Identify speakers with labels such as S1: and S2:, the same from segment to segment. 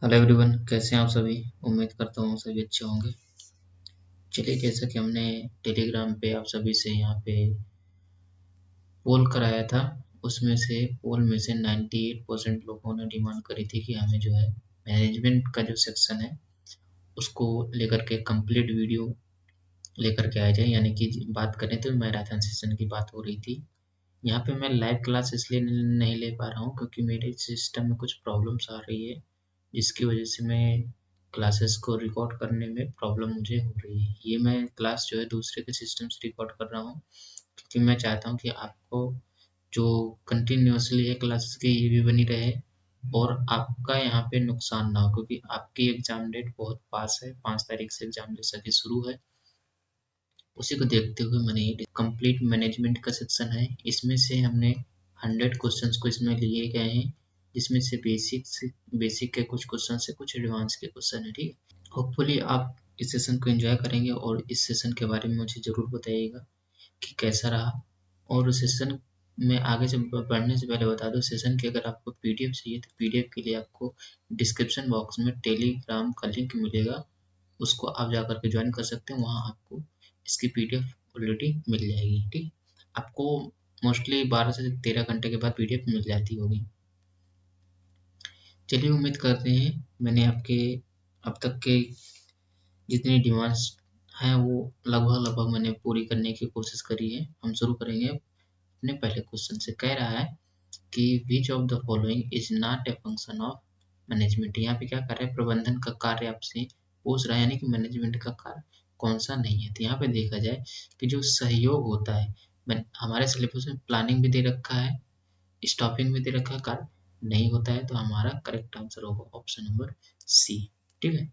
S1: Hello everyone, कैसे हैं आप सभी। उम्मीद करता हूँ सभी अच्छे होंगे। चलिए, जैसा कि हमने टेलीग्राम पे आप सभी से यहाँ पे पोल कराया था, उसमें से पोल में से 98% लोगों ने डिमांड करी थी कि हमें जो है मैनेजमेंट का जो सेक्शन है उसको लेकर के कंप्लीट वीडियो लेकर के आया जाए। यानी कि बात करें तो मैराथन सेशन की बात हो रही थी। यहाँ पे मैं लाइव क्लास इसलिए नहीं ले पा रहा हूँ क्योंकि मेरे सिस्टम में कुछ प्रॉब्लम्स आ रही है, जिसकी वजह से मैं क्लासेस को रिकॉर्ड करने में प्रॉब्लम मुझे हो रही है। ये मैं क्लास जो है दूसरे के सिस्टम से रिकॉर्ड कर रहा हूँ क्योंकि मैं चाहता हूँ कि आपको जो कंटिन्यूअसली है क्लासेस की ये भी बनी रहे और आपका यहाँ पे नुकसान ना हो, क्योंकि आपकी एग्जाम डेट बहुत पास है। 5 तारीख से एग्जाम जैसा कि शुरू है, उसी को देखते हुए मैंने ये कंप्लीट मैनेजमेंट का सेक्शन है। इसमें से हमने 100 क्वेश्चंस को इसमें लिए गए हैं, जिसमें से बेसिक के कुछ क्वेश्चन है, कुछ एडवांस के क्वेश्चन है। ठीक है, होपफुली आप इस सेशन को एंजॉय करेंगे और इस सेशन के बारे में मुझे ज़रूर बताइएगा कि कैसा रहा। और सेशन में आगे से बढ़ने से पहले बता दो, सेशन की अगर आपको पीडीएफ चाहिए तो पीडीएफ के लिए आपको डिस्क्रिप्शन बॉक्स में टेलीग्राम का लिंक मिलेगा, उसको आप जा करके ज्वाइन कर सकते हैं। वहाँ आपको इसकी पीडीएफ ऑलरेडी मिल जाएगी। ठीक, आपको मोस्टली 12 से 13 घंटे के बाद पीडीएफ मिल जाती होगी। चलिए, उम्मीद करते हैं मैंने आपके अब तक के जितनी डिमांड्स हैं वो लगभग मैंने पूरी करने की कोशिश करी है। हम शुरू करेंगे अपने पहले क्वेश्चन से। कह रहा है कि विच of the following is not a function of management. यहाँ पे क्या कर रहा है, प्रबंधन का कार्य आपसे पूछ रहा है, यानी कि मैनेजमेंट का कार्य कौन सा नहीं है। तो यहाँ पे देखा जाए कि जो सहयोग होता है, हमारे सिलेबस में प्लानिंग भी दे रखा है, स्टॉपिंग भी दे रखा है, कार्य नहीं होता है, तो हमारा करेक्ट आंसर होगा ऑप्शन नंबर सी। ठीक है,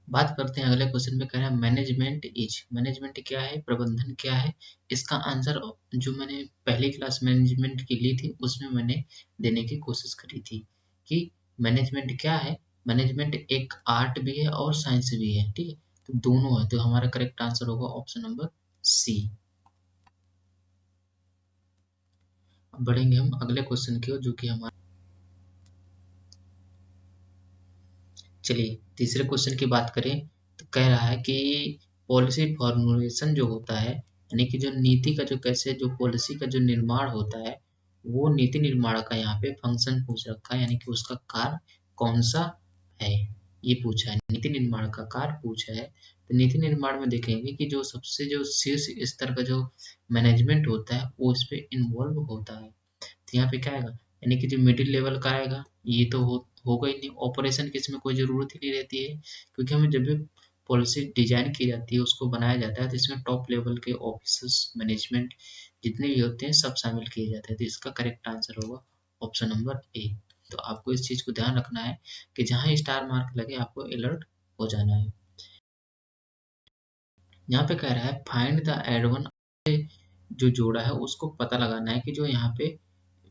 S1: बात करते हैं अगले क्वेश्चन में। कह रहा है मैनेजमेंट क्या है, प्रबंधन क्या है। इसका आंसर जो मैंने पहली क्लास मैनेजमेंट की ली थी उसमें मैंने देने की कोशिश करी थी कि मैनेजमेंट क्या है। मैनेजमेंट एक आर्ट भी है और साइंस भी है। ठीक है, तो दोनों है, तो हमारा करेक्ट आंसर होगा ऑप्शन नंबर सी। अब बढ़ेंगे हम अगले क्वेश्चन की ओर, जो कि हमारा, चलिए तीसरे क्वेश्चन की बात करें तो कह रहा है कि पॉलिसी फॉर्मुलेशन जो होता है, यानी कि जो नीति का जो कैसे जो पॉलिसी का जो निर्माण होता है, वो नीति निर्माण का यहाँ पे फंक्शन पूछ रखा है, यानी कि उसका कार्य कौन सा है ये पूछा है। नीति निर्माण का कार्य पूछा है, तो नीति निर्माण में देखेंगे कि जो सबसे जो शीर्ष स्तर का जो मैनेजमेंट होता है वो इस पे इन्वॉल्व होता है। तो यहाँ पे क्या आएगा, यानी कि जो मिडिल लेवल का आएगा ये तो होगा ही नहीं। ऑपरेशन की इसमें कोई ज़रूरत ही नहीं रहती है, क्योंकि हमें जब भी पॉलिसी डिजाइन की जाती है, उसको बनाया जाता है, तो इसमें टॉप लेवल के ऑफिसर्स मैनेजमेंट जितने भी होते हैं सब शामिल किए जाते हैं। तो इसका करेक्ट आंसर होगा ऑप्शन नंबर ए। तो आपको इस चीज़ को ध्यान रखना है कि जहाँ स्टार मार्क लगे आपको अलर्ट हो जाना है। यहाँ पे कह रहा है फाइंड द एड वन, जो जोड़ा है उसको पता लगाना है कि जो यहाँ पे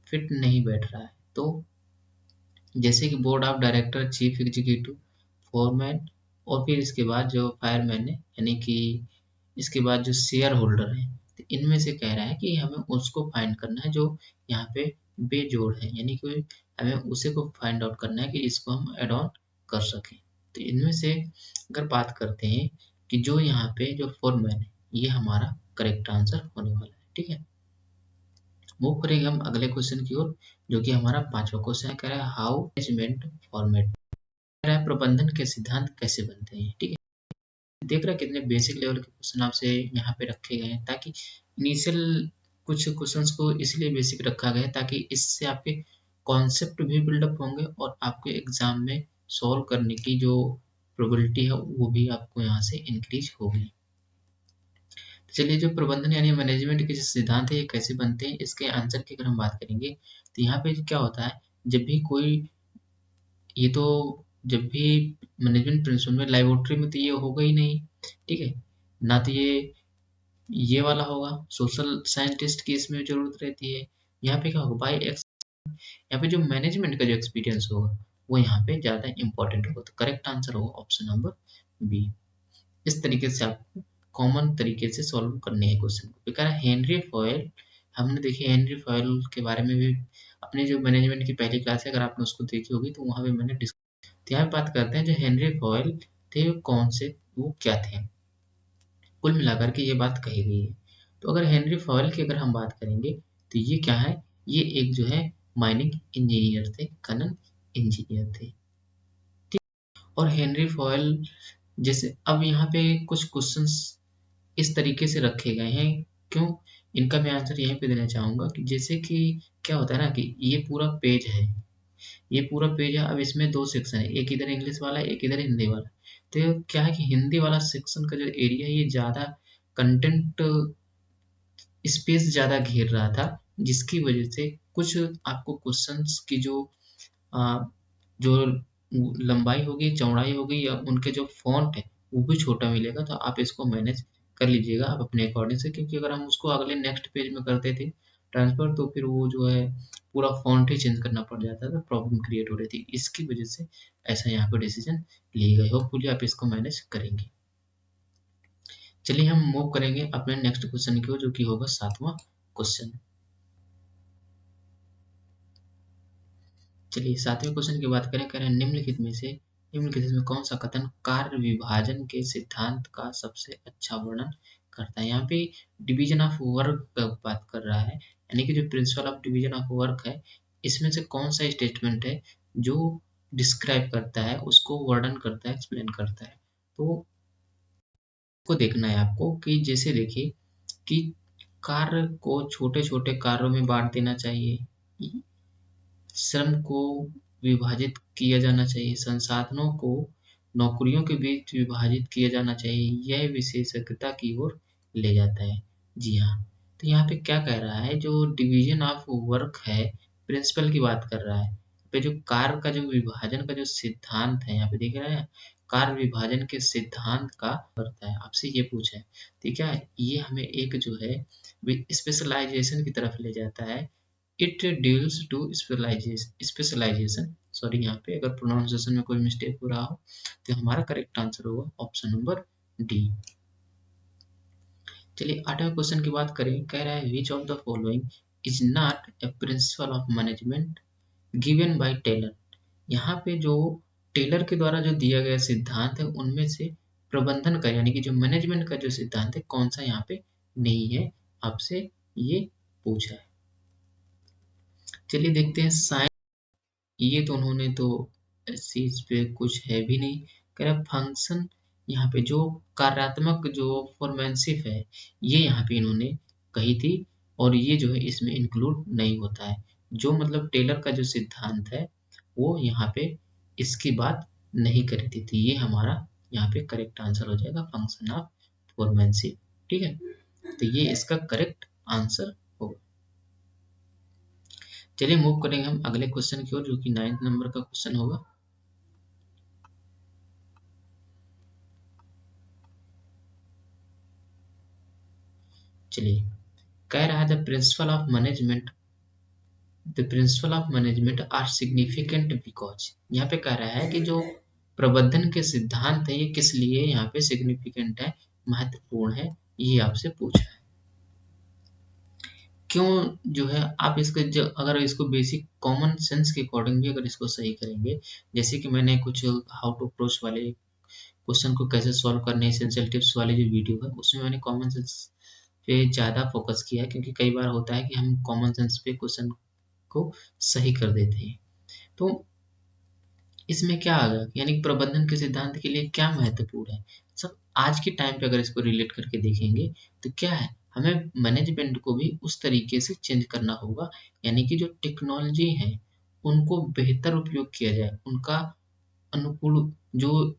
S1: फिट नहीं बैठ रहा है। तो जैसे कि board of director, chief executive, foreman, और फिर इसके बाद जो फायरमैन है, यानी कि इसके बाद जो शेयर होल्डर है, तो इनमें से कह रहा है कि हमें उसको फाइंड करना है जो यहाँ पे बेजोड़ है, यानी कि हमें उसे को फाइंड आउट करना है कि इसको हम एड ऑन कर सकें। तो इनमें से अगर बात करते हैं कि जो यहाँ पे जो फोरमैन है, ये हमारा करेक्ट आंसर होने वाला है। ठीक है, मूव करेंगे हम अगले क्वेश्चन की ओर, जो कि हमारा 5वां क्वेश्चन है। कह रहा है हाउ मैनेजमेंट फॉर्मेट, कह रहा है प्रबंधन के सिद्धांत कैसे बनते हैं। ठीक है, देख रहा है कितने बेसिक लेवल के क्वेश्चन आपसे यहाँ पे रखे गए हैं, ताकि इनिशियल कुछ क्वेश्चंस को इसलिए बेसिक रखा गया है ताकि इससे आपके कॉन्सेप्ट भी बिल्डअप होंगे और आपके एग्जाम में सॉल्व करने की जो प्रोबेबिलिटी है वो भी आपको यहाँ से इंक्रीज होगी। चलिए, जो प्रबंधन यानी मैनेजमेंट के जो सिद्धांत है ये कैसे बनते हैं, इसके आंसर की अगर हम बात करेंगे तो यहाँ पे क्या होता है, जब भी कोई, ये तो जब भी मैनेजमेंट प्रिंसिपल में लैबोरेटरी में तो ये होगा ही नहीं। ठीक है, ना तो ये वाला होगा, सोशल साइंटिस्ट की इसमें जरूरत रहती है। यहाँ पे क्या होगा, बाय एक्स, यहाँ पे जो मैनेजमेंट का जो एक्सपीरियंस होगा वो यहाँ पे ज़्यादा इंपॉर्टेंट होगा। तो करेक्ट आंसर होगा ऑप्शन नंबर बी। इस तरीके से आपको कॉमन तरीके से सॉल्व करने हैं क्वेश्चन को। कह रहा है हेनरी फॉयल हमने देखी हेनरी फॉयल के बारे में भी अपनी जो मैनेजमेंट की पहली क्लास है, अगर आपने उसको देखी होगी तो वहाँ पे मैंने तो यहाँ पे बात करते हैं जो हेनरी फॉयल थे वो कौन से, वो क्या थे। कुल मिलाकर के ये बात कही गई है। तो अगर हेनरी फॉयल की अगर हम बात करेंगे तो ये क्या है, ये एक जो है माइनिंग इंजीनियर थे, खनन इंजीनियर थे। और हेनरी फॉयल जैसे अब यहाँ पे कुछ क्वेश्चंस इस तरीके से रखे गए हैं, क्यों, इनका मैं आंसर यहीं पे देना चाहूंगा कि जैसे कि क्या होता है ना कि ये पूरा पेज है, ये पूरा पेज है, अब इसमें दो सेक्शन है, एक इधर इंग्लिश वाला एक इधर हिंदी वाला। तो ये क्या है कि हिंदी वाला सेक्शन का जो एरिया है ये ज्यादा कंटेंट स्पेस ज्यादा घेर रहा था, जिसकी वजह से कुछ आपको क्वेश्चंस की आ, जो लंबाई होगी चौड़ाई होगी या उनके जो फॉन्ट है वो भी छोटा मिलेगा। तो आप इसको मैनेज कर लीजिएगा आप अपने अकॉर्डिंग से, क्योंकि अगर हम उसको अगले नेक्स्ट पेज में करते थे ट्रांसफर तो फिर वो जो है पूरा फॉन्ट ही चेंज करना पड़ जाता था, प्रॉब्लम क्रिएट हो रही थी। इसकी वजह से ऐसा यहाँ पे डिसीजन ली गई। होपफुली आप इसको मैनेज करेंगे। चलिए हम मूव करेंगे अपने नेक्स्ट क्वेश्चन की ओर, जो कि होगा 7वां क्वेश्चन। चलिए 7वें क्वेश्चन की बात करें, कह रहे हैं निम्नलिखित में कौन सा कथन कार्य विभाजन के सिद्धांत का सबसे अच्छा वर्णन करता है। यहाँ पे डिवीजन ऑफ वर्क का बात कर रहा है, यानी कि जो principle of division of work है, इसमें से कौन सा स्टेटमेंट है जो डिस्क्राइब करता है, उसको वर्णन करता है, एक्सप्लेन करता है। तो को देखना है आपको कि जैसे देखिए कि कार्य को छोटे छोटे कार्यों में बांट देना चाहिए, श्रम को विभाजित किया जाना चाहिए, संसाधनों को नौकरियों के बीच विभाजित किया जाना चाहिए, यह विशेषज्ञता की ओर ले जाता है। जी हाँ, तो यहाँ पे क्या कह रहा है, जो डिवीजन ऑफ वर्क है, प्रिंसिपल की बात कर रहा है। पे जो कार्य का जो विभाजन का जो सिद्धांत है, यहाँ पे देख रहे हैं, कार्य विभाजन के सिद्धांत का करता है, आपसे ये पूछा है। ठीक है, ये हमें एक जो है स्पेशलाइजेशन की तरफ ले जाता है। It deals to specialization, sorry यहाँ पे अगर प्रोनाउंसिएशन में कोई मिस्टेक हो रहा हो तो हमारा करेक्ट आंसर होगा ऑप्शन नंबर डी। चलिए 8वें क्वेश्चन की बात करें, कह रहा है which of the following is not a principle of management given by Taylor. यहाँ पे जो टेलर के द्वारा जो दिया गया सिद्धांत है उनमें से प्रबंधन का यानी कि जो मैनेजमेंट का जो सिद्धांत है कौन सा यहाँ पे नहीं है, आपसे ये पूछा है। चलिए देखते हैं साइन, ये तो उन्होंने तो इस पे कुछ है भी नहीं। कह रहा फंक्शन, यहाँ पे जो कार्यात्मक जो फॉर्मेनशिप है ये यहाँ पे इन्होंने कही थी, और ये जो है इसमें इंक्लूड नहीं होता है। जो मतलब टेलर का जो सिद्धांत है वो यहाँ पे इसकी बात नहीं करी थी, तो ये हमारा यहाँ पे करेक्ट आंसर हो जाएगा फंक्शन ऑफ फॉर्मेनशिप। ठीक है, तो ये इसका करेक्ट आंसर होगा। चलिए मूव करेंगे हम अगले क्वेश्चन की ओर, जो कि 9th नंबर का क्वेश्चन होगा। चलिए, कह रहा है the principle of management are significant because. यहाँ पे कह रहा है कि जो प्रबंधन के सिद्धांत है ये किस लिए यहाँ पे सिग्निफिकेंट है, महत्वपूर्ण है, ये आपसे पूछा है। क्यों जो है आप इसके अगर इसको बेसिक कॉमन सेंस के अकॉर्डिंग भी अगर इसको सही करेंगे, जैसे कि मैंने कुछ हाउ टू अप्रोच वाले क्वेश्चन को कैसे सॉल्व करने एसेंशियल टिप्स वाली जो वीडियो है उसमें मैंने कॉमन सेंस पे ज़्यादा फोकस किया है, क्योंकि कई बार होता है कि हम कॉमन सेंस पे क्वेश्चन को सही कर देते हैं। तो इसमें क्या आ गया, यानी कि प्रबंधन के सिद्धांत के लिए क्या महत्वपूर्ण है। सब आज के टाइम पे अगर इसको रिलेट करके देखेंगे तो क्या है, हमें मैनेजमेंट को भी उस तरीके से चेंज करना होगा, यानी कि जो टेक्नोलॉजी है उनको बेहतर उपयोग किया जाए, उनका अनुकूल जो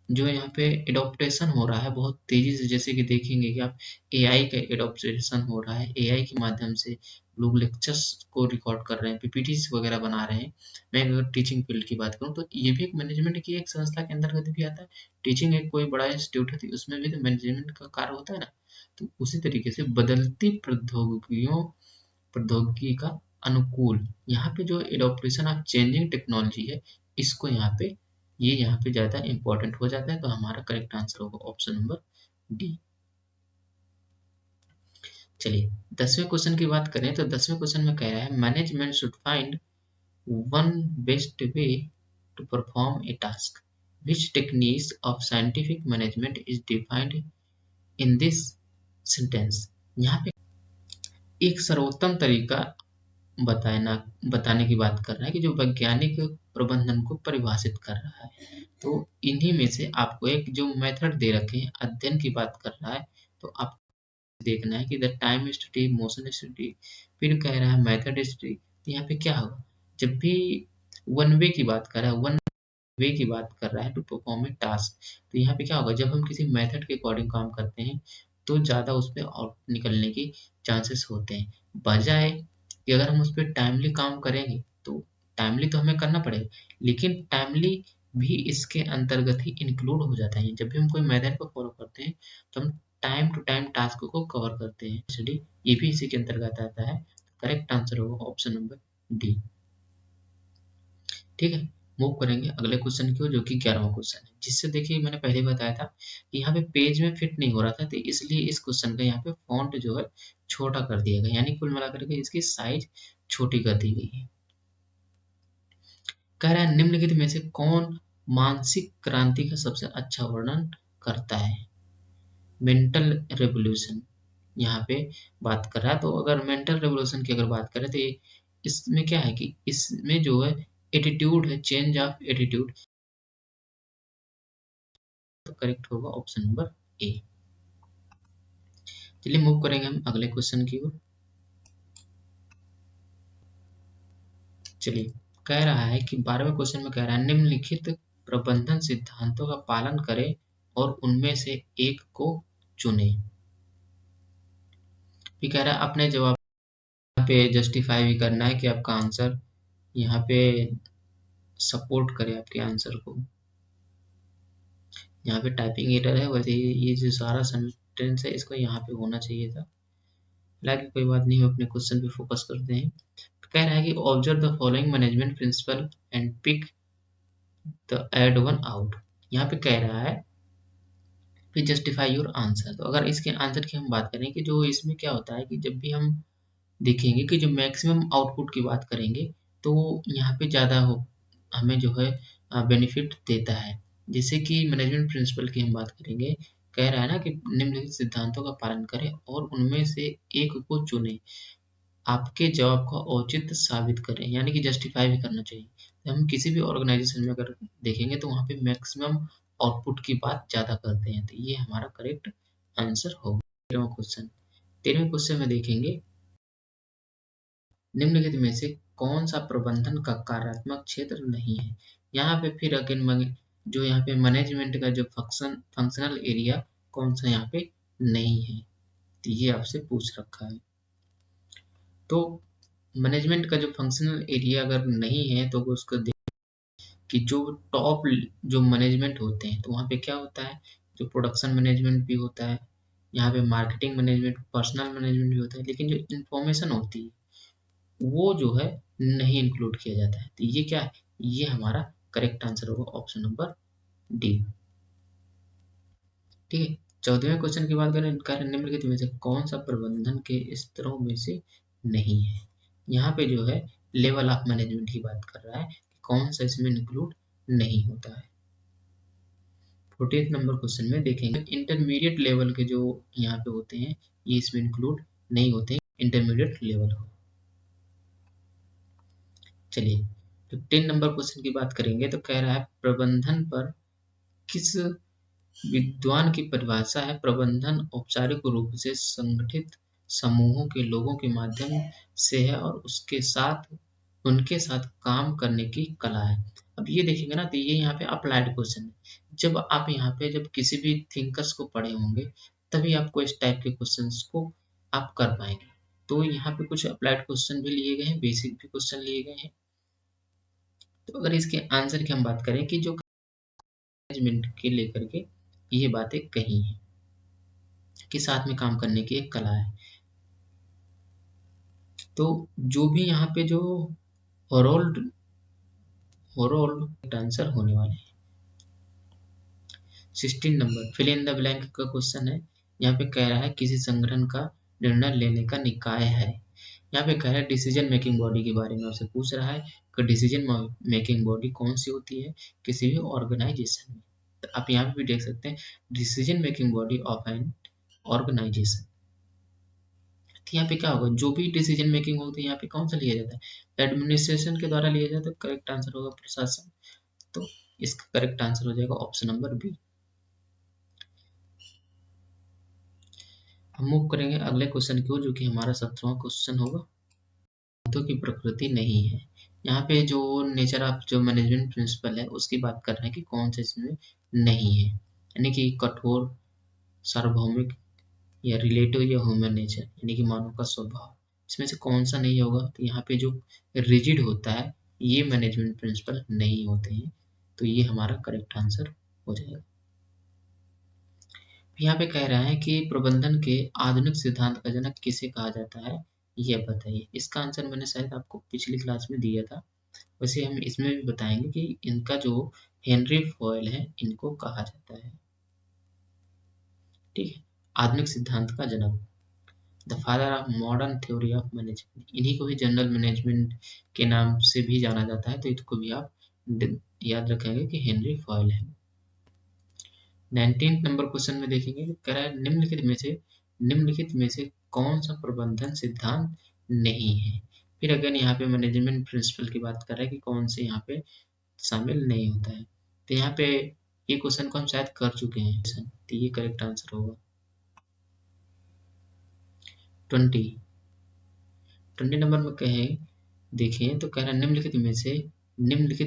S1: जो यहाँ पे एडॉप्टेशन हो रहा है बहुत तेजी से, जैसे कि देखेंगे कि आप एआई का एडॉप्टेशन हो रहा है, एआई के माध्यम से लोग लेक्चर्स को रिकॉर्ड कर रहे हैं, पीपीटीज वगैरह बना रहे हैं। मैं अगर टीचिंग फील्ड की बात करूँ तो ये भी एक मैनेजमेंट की एक संस्था के अंतर्गत भी आता है। टीचिंग एक कोई बड़ा इंस्टीट्यूट है तो उसमें भी तो मैनेजमेंट का कार्य होता है ना। तो उसी तरीके से बदलती प्रौद्योगिकी का अनुकूल, यहाँ पे जो एडॉप्टेशन ऑफ चेंजिंग टेक्नोलॉजी है इसको यहाँ पे ये यहाँ पे ज़्यादा इंपॉर्टेंट हो जाता है। तो हमारा करेक्ट आंसर होगा ऑप्शन नंबर डी। चलिए 10वें क्वेश्चन की बात करें तो 10वें क्वेश्चन में कह रहा है management should find one best way to perform a task which techniques of scientific management is defined in this sentence. यहाँ पे एक सर्वोत्तम तरीका बताने की बात कर रहा है कि जो वैज्ञानिक प्रबंधन को परिभाषित कर रहा है। तो इन्हीं में से आपको एक जो मेथड दे रखे हैं अध्ययन की बात कर रहा है, तो आप देखना है कि the time study, motion study, फिर कह रहा है मेथड स्टडी। तो यहाँ पे क्या होगा, जब भी वन वे की बात कर रहा है, वन वे की बात कर रहा है टू परफॉर्म ए टास्क, तो यहाँ पे क्या होगा, जब हम किसी मेथड के अकॉर्डिंग काम करते हैं तो ज़्यादा उस पर आउट निकलने की चांसेस होते हैं, बजाय कि अगर हम उस पर टाइमली काम करेंगे। तो टाइमली तो हमें करना पड़ेगा, लेकिन टाइमली भी इसके अंतर्गत ही इंक्लूड हो जाता है। जब भी हम कोई मेथड को फॉलो करते हैं तो हम टाइम टू टाइम टास्क को कवर करते हैं, इसलिए ये भी इसी के अंतर्गत आता है। करेक्ट आंसर होगा ऑप्शन नंबर डी। ठीक है, मूव करेंगे अगले क्वेश्चन की ओर, जो कि 11वां क्वेश्चन है, जिससे देखिए मैंने पहले बताया था कि यहाँ पे पेज में फिट नहीं हो रहा था, तो इसलिए इस क्वेश्चन का यहाँ पे फॉन्ट जो है छोटा कर दिया गया, यानी कुल मिलाकर के इसकी साइज छोटी कर दी गई है। कह रहा है निम्नलिखित में से कौन मानसिक क्रांति का सबसे अच्छा वर्णन करता है। मेंटल रेवोल्यूशन यहाँ पे बात कर रहा है। तो अगर मेंटल रेवोल्यूशन की अगर बात करें तो ये इसमें क्या है कि इसमें जो है एटीट्यूड है, चेंज ऑफ एटीट्यूड। तो करेक्ट होगा ऑप्शन नंबर ए। चलिए मूव करेंगे हम अगले क्वेश्चन की ओर। चलिए कह रहा है कि 12वें क्वेश्चन में कह रहा है निम्नलिखित प्रबंधन सिद्धांतों का पालन करें और उनमें से एक को चुने। फिर कह रहा है अपने जवाब पे जस्टिफाई भी करना है कि आपका आंसर यहाँ पे सपोर्ट करे आपके आंसर को। यहाँ पे टाइपिंग एरर है, वैसे ये जो सारा सेंटेंस है इसको यहाँ पे होना चाहिए था, हालांकि कोई बात नहीं, हम अपने क्वेश्चन पे फोकस करते हैं। कह रहा है कि observe the following management principle and pick the odd one out. यहाँ पे कह रहा है फिर जस्टिफाई योर आंसर। तो अगर इसके आंसर की हम बात करें कि जो इसमें क्या होता है कि जब भी हम देखेंगे कि जो मैक्सिमम आउटपुट की बात करेंगे तो यहाँ पे ज़्यादा हो हमें जो है बेनिफिट देता है। जैसे कि मैनेजमेंट प्रिंसिपल की हम बात करेंगे, कह रहा है ना कि निम्नलिखित सिद्धांतों का पालन करें और उनमें से एक को चुनें, आपके जवाब को औचित्य साबित करें, यानी कि जस्टिफाई भी करना चाहिए। तो हम किसी भी ऑर्गेनाइजेशन में अगर देखेंगे तो वहाँ पे मैक्सिमम आउटपुट की बात ज़्यादा करते हैं, तो ये हमारा करेक्ट आंसर होगा। 13वें क्वेश्चन में देखेंगे निम्नलिखित में से कौन सा प्रबंधन का कार्यात्मक क्षेत्र नहीं है। यहाँ पे फिर अगेन जो यहाँ पे मैनेजमेंट का जो फंक्शनल एरिया कौन सा यहाँ पे नहीं है, तो ये आपसे पूछ रखा है। तो मैनेजमेंट का जो फंक्शनल एरिया अगर नहीं है तो उसको देख कि जो टॉप जो मैनेजमेंट होते हैं तो वहाँ पे क्या होता है, जो प्रोडक्शन मैनेजमेंट भी होता है, यहाँ पे मार्केटिंग मैनेजमेंट, पर्सनल मैनेजमेंट भी होता है, लेकिन जो इंफॉर्मेशन होती है वो जो है नहीं इंक्लूड किया जाता है। तो ये क्या है, ये हमारा करेक्ट आंसर होगा ऑप्शन नंबर डी। ठीक है, 14वें क्वेश्चन की बात करें, कार्य निम्नलिखित में से कौन सा प्रबंधन के स्तरों में से नहीं है। यहाँ पे जो है लेवल ऑफ मैनेजमेंट की बात कर रहा है कि कौन सा इसमें इंक्लूड नहीं होता है। 48 नंबर क्वेश्चन में देखेंगे इंटरमीडिएट लेवल के जो यहाँ पे होते हैं ये इसमें इंक्लूड नहीं होते, इंटरमीडिएट लेवल हो। चलिए 15 नंबर क्वेश्चन की बात करेंगे तो कह रहा है प्रबंधन पर किस विद्वान की परिभाषा है। प्रबंधन औपचारिक रूप से संगठित समूहों के लोगों के माध्यम से है और उनके साथ काम करने की कला है। अब ये देखेंगे ना तो ये यहाँ पे अप्लाइड क्वेश्चन है। जब आप यहाँ पे जब किसी भी थिंकर्स को पढ़े होंगे तभी आपको इस टाइप के क्वेश्चंस को आप कर पाएंगे। तो यहाँ पे कुछ अप्लाइड क्वेश्चन भी लिए गए हैं, बेसिक भी क्वेश्चन लिए गए हैं। तो अगर इसके आंसर की हम बात करें कि जो मैनेजमेंट के लेकर के ये बातें कही हैं कि साथ में काम करने की एक कला है। तो जो भी यहाँ पे जो ओवरऑल आंसर होने वाले हैं। 16 number fill in the blank का क्वेश्चन है। यहाँ पे कह रहा है किसी संगठन का निर्णय लेने का निकाय है। यहाँ पे कह रहा है डिसीजन मेकिंग बॉडी के बारे में आपसे पूछ रहा है कि डिसीजन मेकिंग बॉडी कौन सी होती है किसी भी ऑर्गेनाइजेशन में। तो आप यहाँ पे भी देख सकते हैं decision making body of an organization. तो यहाँ पे क्या होगा, जो भी डिसीजन मेकिंग होती है यहाँ पे कौन सा लिया जाता है, एडमिनिस्ट्रेशन के द्वारा लिया जाता है। करेक्ट आंसर होगा प्रशासन। तो इसका करेक्ट आंसर हो जाएगा ऑप्शन नंबर बी। हम मूव करेंगे अगले क्वेश्चन की ओर, जो कि हमारा 17वां क्वेश्चन होगा। सिद्धांतों की प्रकृति नहीं है। यहाँ पे जो नेचर ऑफ जो मैनेजमेंट प्रिंसिपल है उसकी बात कर रहे हैं कि कौन से इसमें नहीं है, यानी कि कठोर, सार्वभौमिक या रिलेटिव या ह्यूमन नेचर, यानी कि मानव का स्वभाव, इसमें से कौन सा नहीं होगा। तो यहाँ पे जो रिजिड होता है ये मैनेजमेंट प्रिंसिपल नहीं होते हैं। तो ये हमारा करेक्ट आंसर हो जाएगा। यहाँ पे कह रहा है कि प्रबंधन के आधुनिक सिद्धांत का जनक किसे कहा जाता है, ये बताइए। इसका आंसर मैंने शायद आपको पिछली क्लास में दिया था, वैसे हम इसमें भी बताएंगे कि इनका जो हेनरी फॉयल है इनको कहा जाता है। ठीक है, आधुनिक सिद्धांत का जनक, the father of modern theory of management, इन्हीं को भी जनरल मैनेजमेंट के नाम से भी जाना जाता है। तो इसको भी आप याद रखेंगे कि हेनरी फॉयल है। 19 नंबर क्वेश्चन में देखेंगे, कह रहा है निम्नलिखित में से कौन सा प्रबंधन सिद्धांत नहीं है। फिर अगेन यहाँ पे मैनेजमेंट प्रिंसिपल की बात कर रहा है कि कौन से यहाँ पे शामिल नहीं होता है। तो यहाँ पे ये क्वेश्चन को हम शायद कर चुके हैं, तो ये करेक्ट आंसर होगा 20 नंबर में कहें देखें तो कह रहा है निम्नलिखित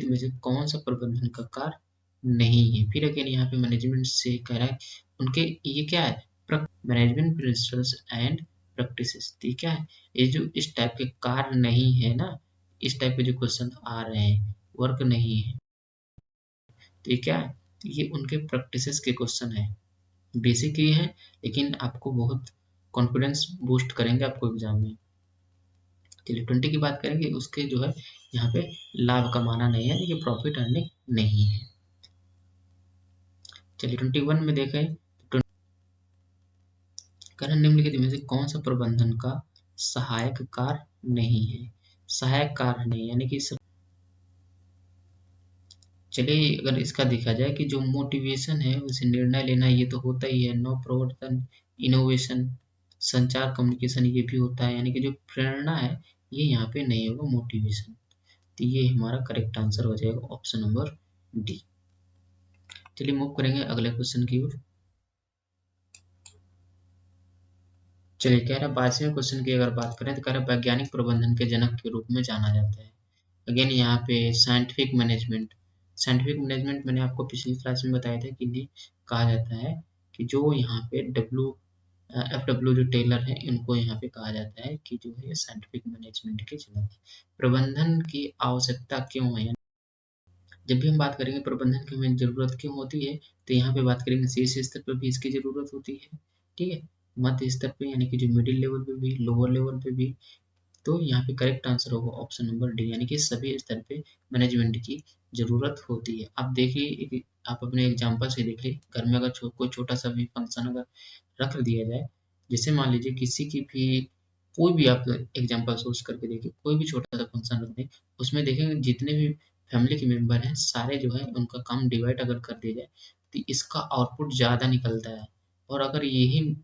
S1: में से कौन सा प्रबंधन का कार्य नहीं है। फिर अगेन यहाँ पे मैनेजमेंट से कह रहा है उनके ये क्या है, मैनेजमेंट प्रिंसिपल्स एंड प्रैक्टिसेस। तो क्या है, ये जो इस टाइप के कार्य नहीं है ना, इस टाइप के जो क्वेश्चन आ रहे हैं, वर्क नहीं है, तो ये क्या है, ये उनके प्रैक्टिसेस के क्वेश्चन है। बेसिक ये है लेकिन आपको बहुत कॉन्फिडेंस बूस्ट करेंगे आपको एग्जाम में। चलिए 20 की बात करेंगे, उसके जो है यहाँ पे लाभ कमाना नहीं है, ये प्रॉफिट अर्निंग नहीं है। चलिए 21 में देखें, कारण निम्नलिखित में से कौन सा प्रबंधन का सहायक कार्य नहीं है। सहायक कार्य नहीं यानी कि चलिए अगर इसका देखा जाए कि जो मोटिवेशन है उसे निर्णय लेना ये तो होता ही है, नव प्रवर्तन, इनोवेशन, संचार, कम्युनिकेशन ये भी होता है, यानी कि जो प्रेरणा है ये यहाँ पे नहीं होगा, मोटिवेशन। तो ये हमारा करेक्ट आंसर हो जाएगा ऑप्शन नंबर डी। चलिए मूव करेंगे अगले क्वेश्चन की ओर। चलिए कह रहा है 22वें क्वेश्चन की अगर बात करें तो कह रहा है वैज्ञानिक प्रबंधन के जनक के रूप में जाना जाता है। अगेन यहाँ पे साइंटिफिक मैनेजमेंट मैंने आपको पिछली क्लास में बताया था कि इन्हें कहा जाता है कि जो यहाँ पे FW जो टेलर है इनको यहाँ पे कहा जाता है कि जो है साइंटिफिक मैनेजमेंट के जनक। प्रबंधन की आवश्यकता क्यों है, जब भी हम बात करेंगे प्रबंधन की हमें जरूरत क्यों होती है, तो यहाँ पे बात करेंगे शीर्ष स्तर पर भी इसकी जरूरत होती है। ठीक है, मध्य स्तर पे यानी कि जो मिडिल लेवल पे भी, लोअर लेवल पे भी। तो यहाँ पे करेक्ट आंसर होगा ऑप्शन नंबर डी, यानी कि सभी स्तर पे मैनेजमेंट की जरूरत होती है। आप देखिए, आप अपने एग्जाम्पल से देख लीजिए, घर में अगर कोई छोटा सा भी फंक्शन अगर रख दिया जाए, जैसे मान लीजिए किसी की भी कोई भी आप एग्जाम्पल सोच करके देखिए, कोई भी छोटा सा फंक्शन रख दें, उसमें देखेंगे जितने भी फैमिली के मेंबर हैं सारे जो है उनका काम डिवाइड अगर कर दिया जाए तो इसका आउटपुट ज़्यादा निकलता है। और अगर यही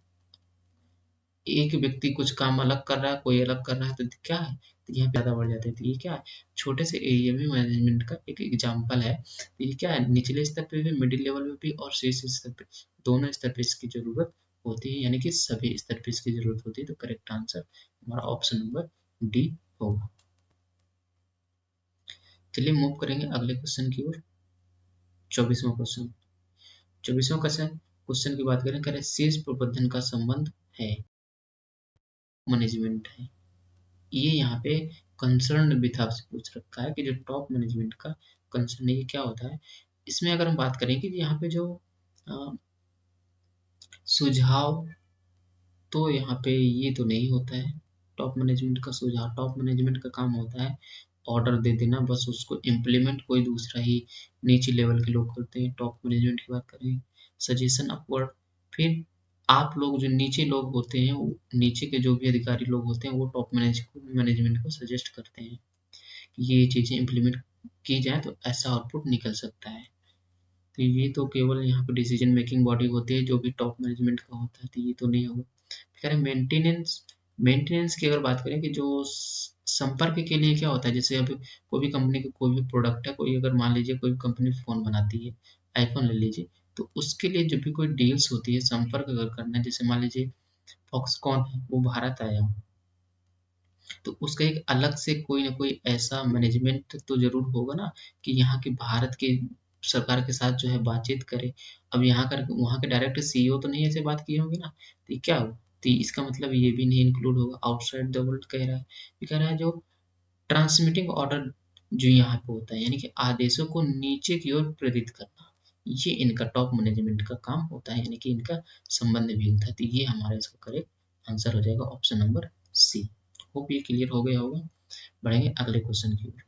S1: एक व्यक्ति कुछ काम अलग कर रहा है, कोई अलग कर रहा है, तो क्या है, तो यहाँ ज़्यादा बढ़ जाते हैं। तो ये क्या है, छोटे से एरिया में मैनेजमेंट का एक एग्जाम्पल है। तो ये क्या है, निचले स्तर पे भी, मिडिल लेवल पे भी और शीर्ष स्तर पे, दोनों स्तर पे इसकी जरूरत होती है, यानी कि सभी स्तर पे इसकी जरूरत होती है। तो करेक्ट आंसर हमारा ऑप्शन नंबर डी होगा। चलिए मूव करेंगे अगले क्वेश्चन की ओर। 24वां क्वेश्चन की बात करें, करें शीर्ष प्रबंधन का संबंध है मैनेजमेंट है। ये यहाँ पे कंसर्न विथ आपसे पूछ रखा है कि जो टॉप मैनेजमेंट का कंसर्न है ये क्या होता है। इसमें अगर हम बात करें कि यहाँ पे जो सुझाव, तो यहाँ पे ये तो नहीं होता है टॉप मैनेजमेंट का सुझाव। टॉप मैनेजमेंट का काम होता है ऑर्डर दे देना, बस उसको इम्प्लीमेंट कोई दूसरा ही नीचे लेवल के लोग करते हैं। टॉप मैनेजमेंट की बात करें, सजेशन अपवर्ड, फिर आप लोग जो नीचे लोग होते हैं, नीचे के जो भी अधिकारी लोग होते हैं, वो टॉप मैनेजमेंट को सजेस्ट करते हैं कि ये चीज़ें इम्प्लीमेंट की जाए तो ऐसा आउटपुट निकल सकता है। तो ये तो केवल यहाँ पे डिसीजन मेकिंग बॉडी होती है जो भी टॉप मैनेजमेंट का होता है, तो ये तो नहीं होगा। कह रहे मेंटेनेंस, मेंटेनेंस की अगर बात करें कि जो संपर्क के लिए क्या होता है, जैसे अब कोई भी कंपनी का कोई भी प्रोडक्ट है, कोई अगर मान लीजिए कोई कंपनी फ़ोन बनाती है, आईफ़ोन ले लीजिए, तो उसके लिए जब भी कोई डील्स होती है, संपर्क अगर करना है, जैसे मान लीजिए फॉक्सकॉन है, वो भारत आया हो, तो उसका एक अलग से कोई ना कोई ऐसा मैनेजमेंट तो ज़रूर होगा ना कि यहाँ के भारत के सरकार के साथ जो है बातचीत करे। अब यहाँ कर वहाँ के डायरेक्ट सीईओ तो नहीं ऐसे बात किए होंगे ना, तो ये क्या हो, तो इसका मतलब ये भी नहीं इंक्लूड होगा। आउटसाइड द वर्ल्ड कह रहा है, ये कह रहा है जो ट्रांसमिटिंग ऑर्डर जो यहाँ पे होता है, यानी कि आदेशों को नीचे की ओर प्रेरित करना, ये इनका टॉप मैनेजमेंट का काम होता है, यानी कि इनका संबंध भी होता है। तो ये हमारा इसका करेक्ट आंसर हो जाएगा ऑप्शन नंबर सी। होप ये क्लियर हो गया होगा। बढ़ेंगे अगले क्वेश्चन की ओर।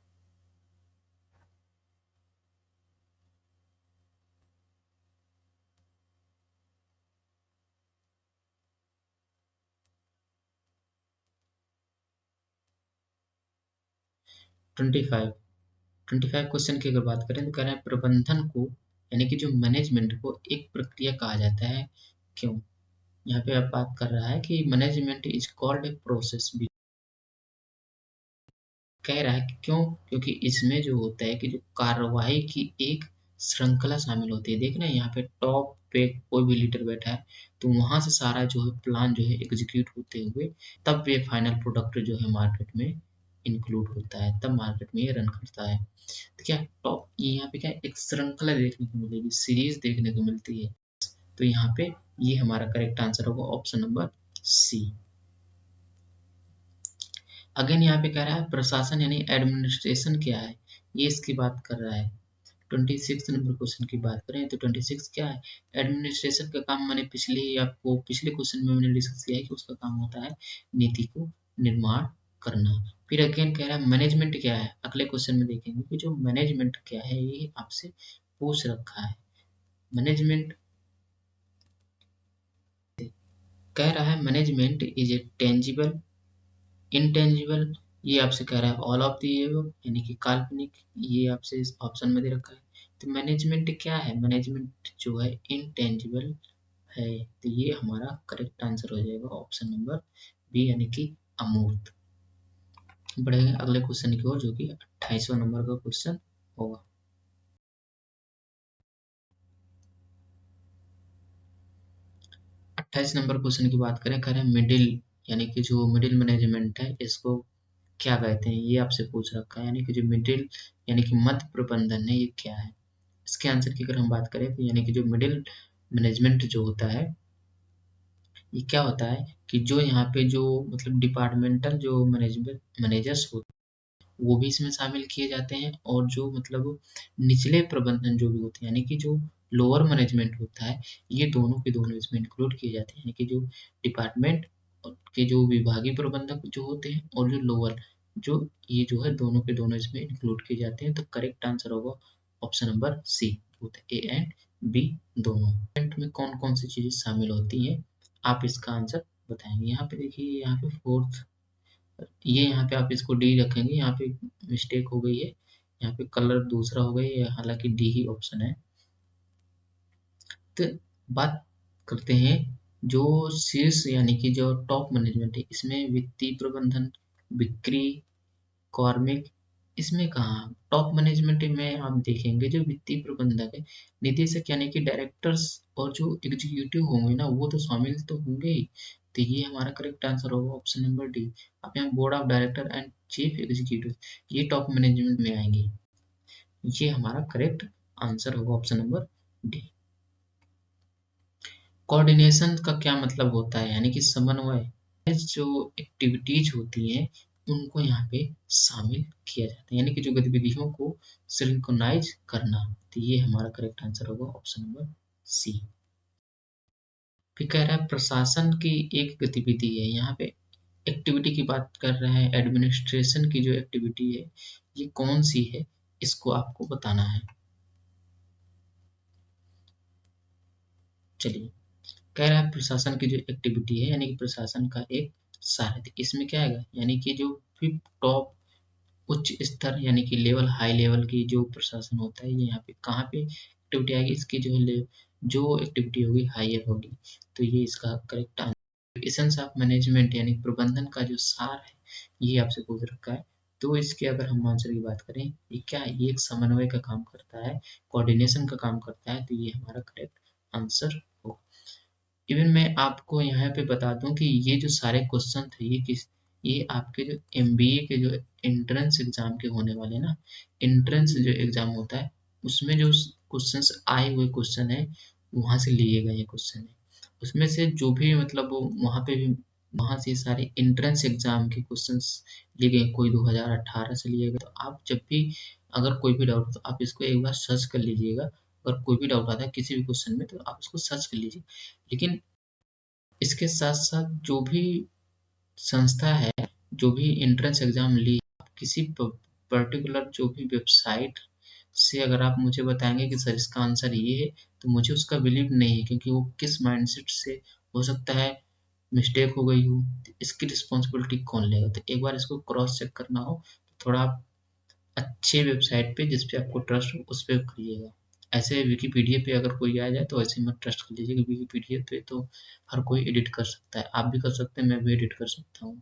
S1: 25 25 क्वेश्चन की अगर बात करें तो कह रहे हैं प्रबंधन को, यानी कि जो मैनेजमेंट को एक प्रक्रिया कहा जाता है, क्यों? यहाँ पे आप बात कर रहा है कि management is called a process. कह रहा है कि क्यों? क्योंकि इसमें जो होता है कि जो कार्रवाई की एक श्रृंखला शामिल होती है। देखना यहाँ पे टॉप पे कोई भी लीडर बैठा है, तो वहां से सारा जो है प्लान जो है एग्जीक्यूट होते हुए तब ये फाइनल प्रोडक्ट जो है मार्केट में इंक्लूड होता है, तब मार्केट में ये रन करता है। तो क्या टॉप यहाँ पे क्या एक श्रृंखला देखने को मिलेगी, सीरीज देखने को मिलती है। तो यहाँ पे ये हमारा करेक्ट आंसर होगा ऑप्शन नंबर सी। अगेन यहाँ पे कह रहा है प्रशासन यानी एडमिनिस्ट्रेशन क्या है, ये इसकी बात कर रहा है। 26 नंबर क्वेश्चन की बात करें तो 26 क्या है, एडमिनिस्ट्रेशन का काम, मैंने पिछले क्वेश्चन में मैंने डिस्कस किया है कि उसका काम होता है नीति को निर्माण करना। फिर अगेन कह रहा है मैनेजमेंट क्या है, अगले क्वेश्चन में देखेंगे कि जो मैनेजमेंट क्या है ये आपसे पूछ रखा है। मैनेजमेंट कह रहा है management is a tangible, intangible, ये आपसे कह रहा है ऑल ऑफ दी एबव, यानी कि काल्पनिक, ये आपसे इस ऑप्शन में दे रखा है। तो मैनेजमेंट क्या है, मैनेजमेंट जो है इंटेंजिबल है, तो ये हमारा करेक्ट आंसर हो जाएगा ऑप्शन नंबर बी, यानी कि अमूर्त। बढ़ेंगे अगले क्वेश्चन की ओर जो कि 28वां नंबर का क्वेश्चन होगा। 28 नंबर क्वेश्चन की बात करें, कह रहे हैं मिडिल, यानी कि जो मिडिल मैनेजमेंट है इसको क्या कहते हैं, ये आपसे पूछ रखा है। यानी कि जो मिडिल यानी कि मध्य प्रबंधन है, ये क्या है? इसके आंसर की अगर हम बात करें तो यानी कि जो मिडिल मैनेजमेंट जो होता है, ये क्या होता है कि जो यहाँ पे जो मतलब डिपार्टमेंटल जो मैनेजर्स होते हैं वो भी इसमें शामिल किए जाते हैं, और जो मतलब निचले प्रबंधन जो भी होते हैं, यानी कि जो लोअर मैनेजमेंट होता है, ये दोनों के दोनों इसमें इंक्लूड किए जाते हैं। यानी कि जो डिपार्टमेंट के जो विभागीय प्रबंधक जो होते हैं और जो लोअर जो ये जो है दोनों के दोनों इसमें इंक्लूड किए जाते हैं। तो करेक्ट आंसर होगा option number C, both A and B दोनों। में कौन कौन सी चीजें शामिल होती हैं, आप इसका आंसर बताएंगे। यहाँ पे देखिए, यहाँ पे फोर्थ, ये यहाँ पे आप इसको डी रखेंगे, यहाँ पे मिस्टेक हो गई है, यहाँ पे कलर दूसरा हो गया है, हालांकि डी ही ऑप्शन है। तो बात करते हैं जो शीर्ष यानी कि जो टॉप मैनेजमेंट है, इसमें वित्तीय प्रबंधन, बिक्री, कार्मिक, इसमें कहाँ टॉप मैनेजमेंट में आप देखेंगे जो वित्तीय प्रबंधक है, निदेशक यानी कि डायरेक्टर्स और जो एग्जीक्यूटिव होंगे ना वो तो शामिल तो होंगे ही। तो ये हमारा करेक्ट आंसर होगा ऑप्शन नंबर डी। अब यहाँ board of director and chief executive, ये टॉप मैनेजमेंट में आएंगे, ये हमारा करेक्ट आंसर होगा ऑप्शन नंबर डी। कोऑर्डिनेशन का क्या मतलब होता है, यानी कि समन्वय, जो एक्टिविटीज होती हैं उनको यहाँ पे शामिल किया जाता है, यानी कि जो गतिविधियों को सिंक्रोनाइज करना। तो ये हमारा करेक्ट आंसर होगा ऑप्शन नंबर सी। फिर कह रहा है प्रशासन की एक गतिविधि है, यहाँ पे एक्टिविटी की बात कर रहे हैं, एडमिनिस्ट्रेशन की जो एक्टिविटी है ये कौन सी है, इसको आपको बताना है। चलिए, कह रहा है प्रशासन की जो एक्टिविटी है यानी कि प्रशासन का एक सारथी, इसमें क्या आएगा यानी कि जो भी टॉप उच्च स्तर यानी कि लेवल हाई लेवल की जो प्रशासन होता है ये यहाँ पे कहाँ पे एक्टिविटी आएगी, इसकी जो है जो एक्टिविटी होगी हायर होगी, तो ये इसका correct answer. Essence of management यानी प्रबंधन का जो सार है ये आपसे पूछ रखा है, तो इसके अगर हम आंसर की बात करें ये क्या है, ये एक समन्वय का काम करता है, कोऑर्डिनेशन का काम करता है, तो ये हमारा करेक्ट आंसर होगा। इवन मैं आपको यहाँ पे बता दूं कि ये जो सारे क्वेश्चन थे ये आपके जो एमबीए के जो एंट्रेंस एग्जाम के होने वाले ना, एंट्रेंस जो एग्जाम होता है उसमें जो क्वेश्चंस आए हुए क्वेश्चन है वहां से लिए गए क्वेश्चन है, उसमें से जो भी मतलब वो वहां पे भी वहां से सारे एंट्रेंस एग्जाम के क्वेश्चंस लिए गए, कोई 2018 से लिए गए, तो आप जब भी अगर कोई भी डाउट हो तो आप इसको एक बार सर्च कर लीजिएगा, अगर कोई भी डाउट आता है किसी भी क्वेश्चन में तो आप उसको सर्च कर लीजिए। लेकिन इसके साथ साथ जो भी संस्था है, जो भी एंट्रेंस एग्जाम ली, किसी पर्टिकुलर जो भी वेबसाइट से अगर आप मुझे बताएंगे कि सर इसका आंसर ये है, तो मुझे उसका बिलीव नहीं है, क्योंकि वो किस माइंडसेट से हो सकता है मिस्टेक हो गई हो, तो इसकी रिस्पॉन्सिबिलिटी कौन लेगा, तो एक बार इसको क्रॉस चेक करना हो तो थोड़ा आप अच्छे वेबसाइट पे जिस पे आपको ट्रस्ट हो उस पर करिएगा। ऐसे विकीपीडिया पे अगर कोई आ जाए तो ऐसे मत ट्रस्ट कर लीजिए, क्योंकि विकीपीडिया पे तो हर कोई एडिट कर सकता है, आप भी कर सकते हैं, मैं भी एडिट कर सकता हूँ।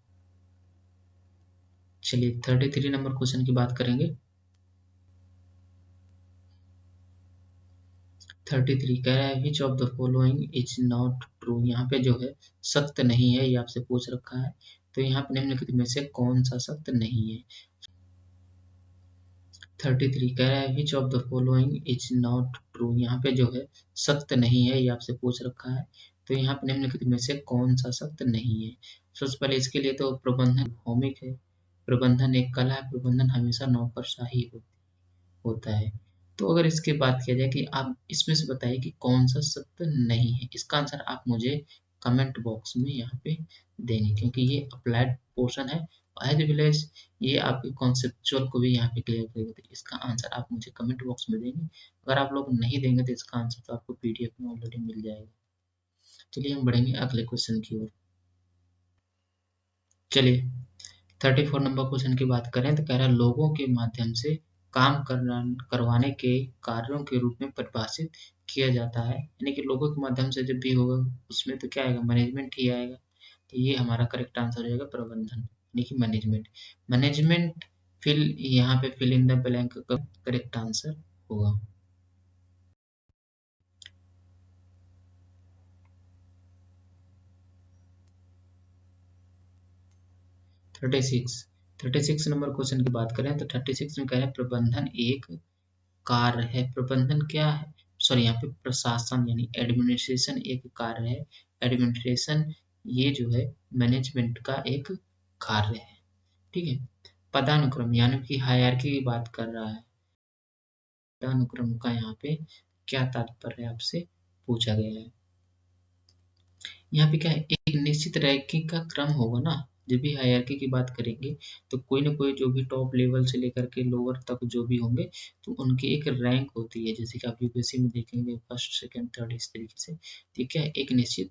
S1: चलिए 33 नंबर क्वेश्चन की बात करेंगे। 33 कह रहा है which of the following is not true, यहाँ पे जो है सत्य नहीं है, ये आपसे पूछ रखा है, तो यहाँ पे निम्नलिखित में से कौन सा सत्य नहीं है। 33 कह रहा है which of the following is not true, यहाँ पे जो है सत्य नहीं है, ये आपसे पूछ रखा है, तो यहाँ पे निम्नलिखित में से कौन सा सत्य नहीं है। सबसे पहले इसके लिए तो प्रबंधन भौमिक है, प्रबंधन एक कला है, प्रबंधन हमेशा नौकरशाही होता है। तो अगर इसकी बात किया जाए कि आप इसमें से बताइए कि कौन सा सत्य नहीं है, इसका आंसर आप मुझे कमेंट बॉक्स में यहाँ पे देंगे, क्योंकि ये अप्लाइड पोर्शन है, एज वेल एज ये आपके कॉन्सेप्चुअल को भी यहाँ पे क्लियर करेगा, तो इसका आंसर आप मुझे कमेंट बॉक्स में देंगे। अगर आप लोग नहीं देंगे तो इसका आंसर तो आपको पीडीएफ में ऑलरेडी मिल जाएगा। चलिए हम बढ़ेंगे अगले क्वेश्चन की ओर। चलिए 34 नंबर क्वेश्चन की बात करें तो कह रहा है लोगों के माध्यम से काम करवाने के कार्यों के रूप में परिभाषित किया जाता है, यानी कि लोगों के माध्यम से जब भी होगा उसमें तो क्या आएगा, मैनेजमेंट ही आएगा, तो ये हमारा करेक्ट आंसर हो जाएगा प्रबंधन यानी कि मैनेजमेंट। मैनेजमेंट फिल यहाँ पे फिल इन द ब्लैंक का करेक्ट आंसर होगा। 36 नंबर क्वेश्चन की बात करें तो 36 में कह रहे हैं प्रबंधन एक कार्य है, प्रबंधन क्या है, सॉरी यहाँ पे प्रशासन यानी एडमिनिस्ट्रेशन एक कार्य है, एडमिनिस्ट्रेशन ये जो है मैनेजमेंट का एक कार्य है। ठीक है, पदानुक्रम यानी कि हायरार्की की बात कर रहा है, पदानुक्रम का यहाँ पे क्या तात्पर्य आपसे पूछा गया है। यहाँ पे क्या है, एक निश्चित रैंकिंग का क्रम होगा ना, जब भी हायरार्की की बात करेंगे तो कोई ना कोई जो भी टॉप लेवल से लेकर के लोअर तक जो भी होंगे तो उनकी एक रैंक होती है, जैसे कि आप यूपीएससी में देखेंगे फर्स्ट सेकंड थर्ड इस तरीके से, ठीक है, एक निश्चित।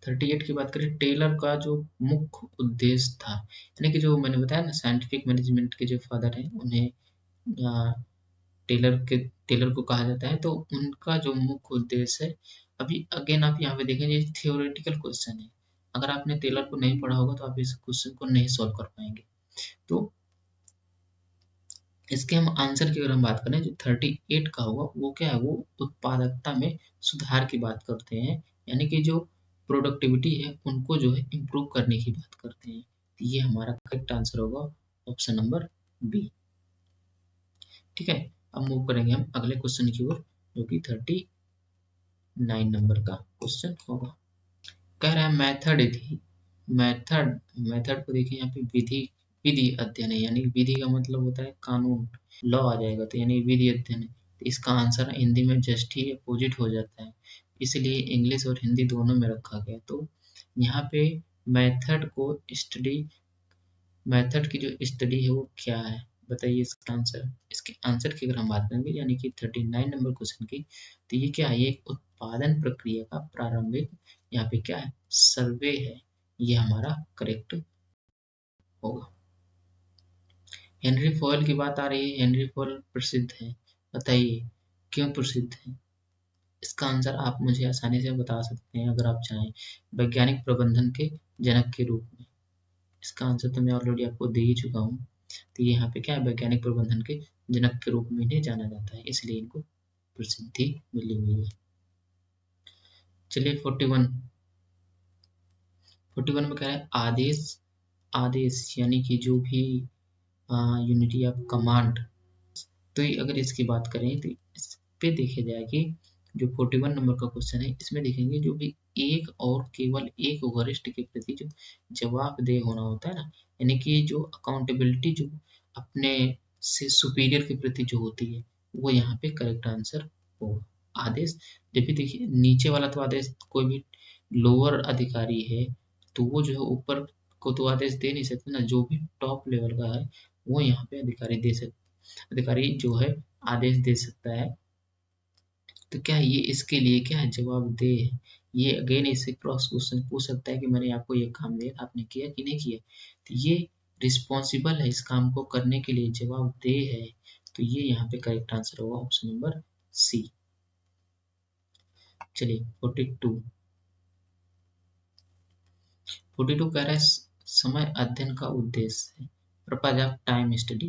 S1: 38 की बात करें, टेलर का जो मुख्य उद्देश्य था, यानी कि जो मैंने बताया ना साइंटिफिक मैनेजमेंट के जो फादर हैं उन्हें टेलर को कहा जाता है, तो उनका जो मुख्य उद्देश्य है, अभी अगेन आप यहाँ पे देखेंगे थियोरेटिकल क्वेश्चन है, अगर आपने टेलर को नहीं पढ़ा होगा तो आप इस क्वेश्चन को नहीं सॉल्व कर पाएंगे। तो इसके हम आंसर की अगर हम बात करें जो 38 का होगा वो क्या है, वो उत्पादकता में सुधार की बात करते हैं, यानी कि जो प्रोडक्टिविटी है उनको जो है इम्प्रूव करने की बात करते हैं, तो ये हमारा करेक्ट आंसर होगा ऑप्शन नंबर बी। ठीक है, अब मूव करेंगे हम अगले क्वेश्चन की ओर जो कि 39 नंबर का क्वेश्चन होगा। कह रहा है मेथड थी, मेथड को देखिए यहाँ पे विधि विधि अध्ययन है, यानी विधि का मतलब होता है कानून, लॉ आ जाएगा, तो यानी विधि अध्ययन है, तो इसका आंसर हिंदी में जस्ट ही अपोजिट हो जाता है, इसलिए इंग्लिश और हिंदी दोनों में रखा गया। तो यहाँ पे मेथड को स्टडी, मेथड की जो स्टडी है वो क्या है, बताइए इसका आंसर। इसके आंसर की अगर हम बात करेंगे यानी कि 39 नंबर क्वेश्चन की, तो ये क्या है, ये उत्पादन प्रक्रिया का प्रारंभिक यहाँ पे क्या है, सर्वे है, ये हमारा करेक्ट होगा। हेनरी फॉयल की बात आ रही है। हेनरी फॉयल प्रसिद्ध है, बताइए क्यों प्रसिद्ध है? इसका आंसर आप मुझे आसानी से बता सकते हैं अगर आप चाहें। वैज्ञानिक प्रबंधन के जनक के रूप में। इसका आंसर तो मैं ऑलरेडी आपको दे ही चुका हूँ। तो ये यहाँ पे क्या है, वैज्ञानिक प्रबंधन के जनक के रूप में इन्हें जाना जाता है, इसलिए इनको प्रसिद्धि मिली हुई है। चलिए 41 में कह रहे हैं आदेश, आदेश यानी कि जो भी यूनिटी ऑफ कमांड। तो अगर इसकी बात करें तो इस पे देखा जाए कि जो 41 नंबर का क्वेश्चन है, इसमें देखेंगे जो भी एक और केवल एक वरिष्ठ के प्रति जो जवाबदेह होना होता है ना, यानी कि जो अकाउंटेबिलिटी जो अपने से सुपीरियर के प्रति जो होती है, वो यहाँ पे करेक्ट आंसर होगा। आदेश जब भी देखिए नीचे वाला तो आदेश कोई भी लोअर अधिकारी है तो वो जो है ऊपर को तो आदेश दे नहीं सकते ना, जो भी टॉप लेवल का है वो यहाँ पे अधिकारी जो है आदेश दे सकता है। तो क्या ये इसके लिए क्या है, जवाबदेह है। ये अगेन इससे क्रॉस क्वेश्चन पूछ सकता है कि मैंने आपको ये काम दिया, आपने किया कि नहीं किया। तो ये रिस्पॉन्सिबल है, इस काम को करने के लिए जवाबदेह है। तो ये यहाँ पे करेक्ट आंसर होगा ऑप्शन नंबर सी। चलिए 42 कह रहा है समय अध्ययन का उद्देश्य है, purpose of time study.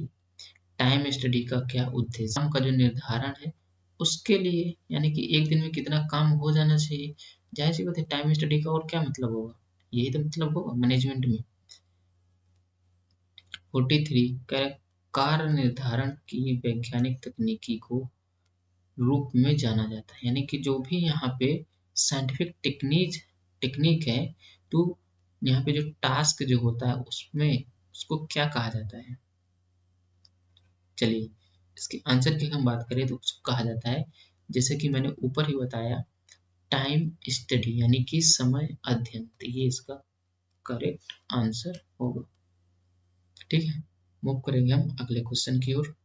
S1: Time study का क्या उद्देश्य, काम का जो निर्धारण है उसके लिए, यानी कि एक दिन में कितना काम हो जाना चाहिए। जाहिर सी बात है, टाइम स्टडी का और क्या मतलब होगा, यही तो मतलब होगा मैनेजमेंट में। 43 कह कार्य निर्धारण की वैज्ञानिक तकनीकी को रूप में जाना जाता है, यानी कि जो भी यहाँ पे साइंटिफिक टेक्निक है, तो यहाँ पे जो टास्क जो होता है उसमें उसको क्या कहा जाता है। चलिए इसके आंसर की हम बात करें तो उसको कहा जाता है, जैसे कि मैंने ऊपर ही बताया, टाइम स्टडी यानी कि समय अध्ययन। तो ये इसका करेक्ट आंसर होगा। ठीक है, मूव करेंगे हम अगले क्वेश्चन की ओर।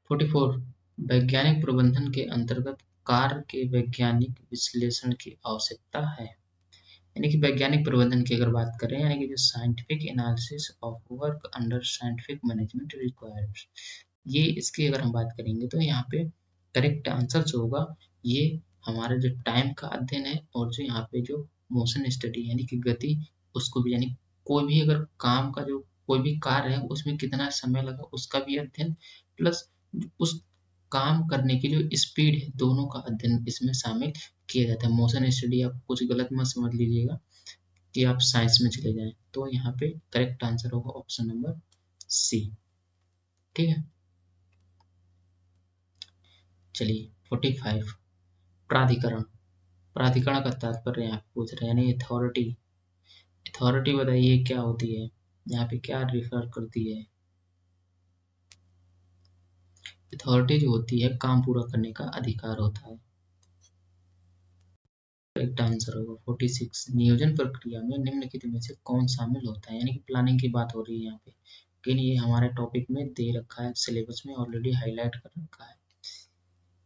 S1: 44 वैज्ञानिक प्रबंधन के अंतर्गत कार्य के वैज्ञानिक विश्लेषण की आवश्यकता है, यानी कि वैज्ञानिक प्रबंधन की अगर बात करें, यानी कि जो scientific analysis of work under scientific management requires, ये इसकी अगर हम बात करेंगे तो यहाँ पे करेक्ट आंसर जो होगा ये हमारा जो टाइम का अध्ययन है, और जो यहाँ पे जो मोशन स्टडी यानी कि गति, उसको भी, यानी कोई भी अगर काम का जो कोई भी कार्य है उसमें कितना समय लगा उसका भी अध्ययन, प्लस उस काम करने की जो स्पीड है दोनों का अध्ययन इसमें शामिल किया जाता है। मोशन स्टडी आप कुछ गलत मत समझ लीजिएगा कि आप साइंस में चले जाएं। तो यहाँ पे करेक्ट आंसर होगा ऑप्शन नंबर सी। ठीक है, चलिए 45 प्राधिकरण। प्राधिकरण का तात्पर्य यहाँ पे पूछ रहे हैं, यानी अथॉरिटी। अथॉरिटी बताइए क्या होती है, यहाँ पे क्या रिफर करती है। अथॉरिटी जो होती है काम पूरा करने का अधिकार होता है। करेक्ट आंसर होगा 46 नियोजन प्रक्रिया में निम्नलिखित में से कौन शामिल होता है, यानी कि प्लानिंग की बात हो रही है यहाँ पे। लेकिन ये हमारे टॉपिक में दे रखा है, सिलेबस में ऑलरेडी हाईलाइट कर रखा है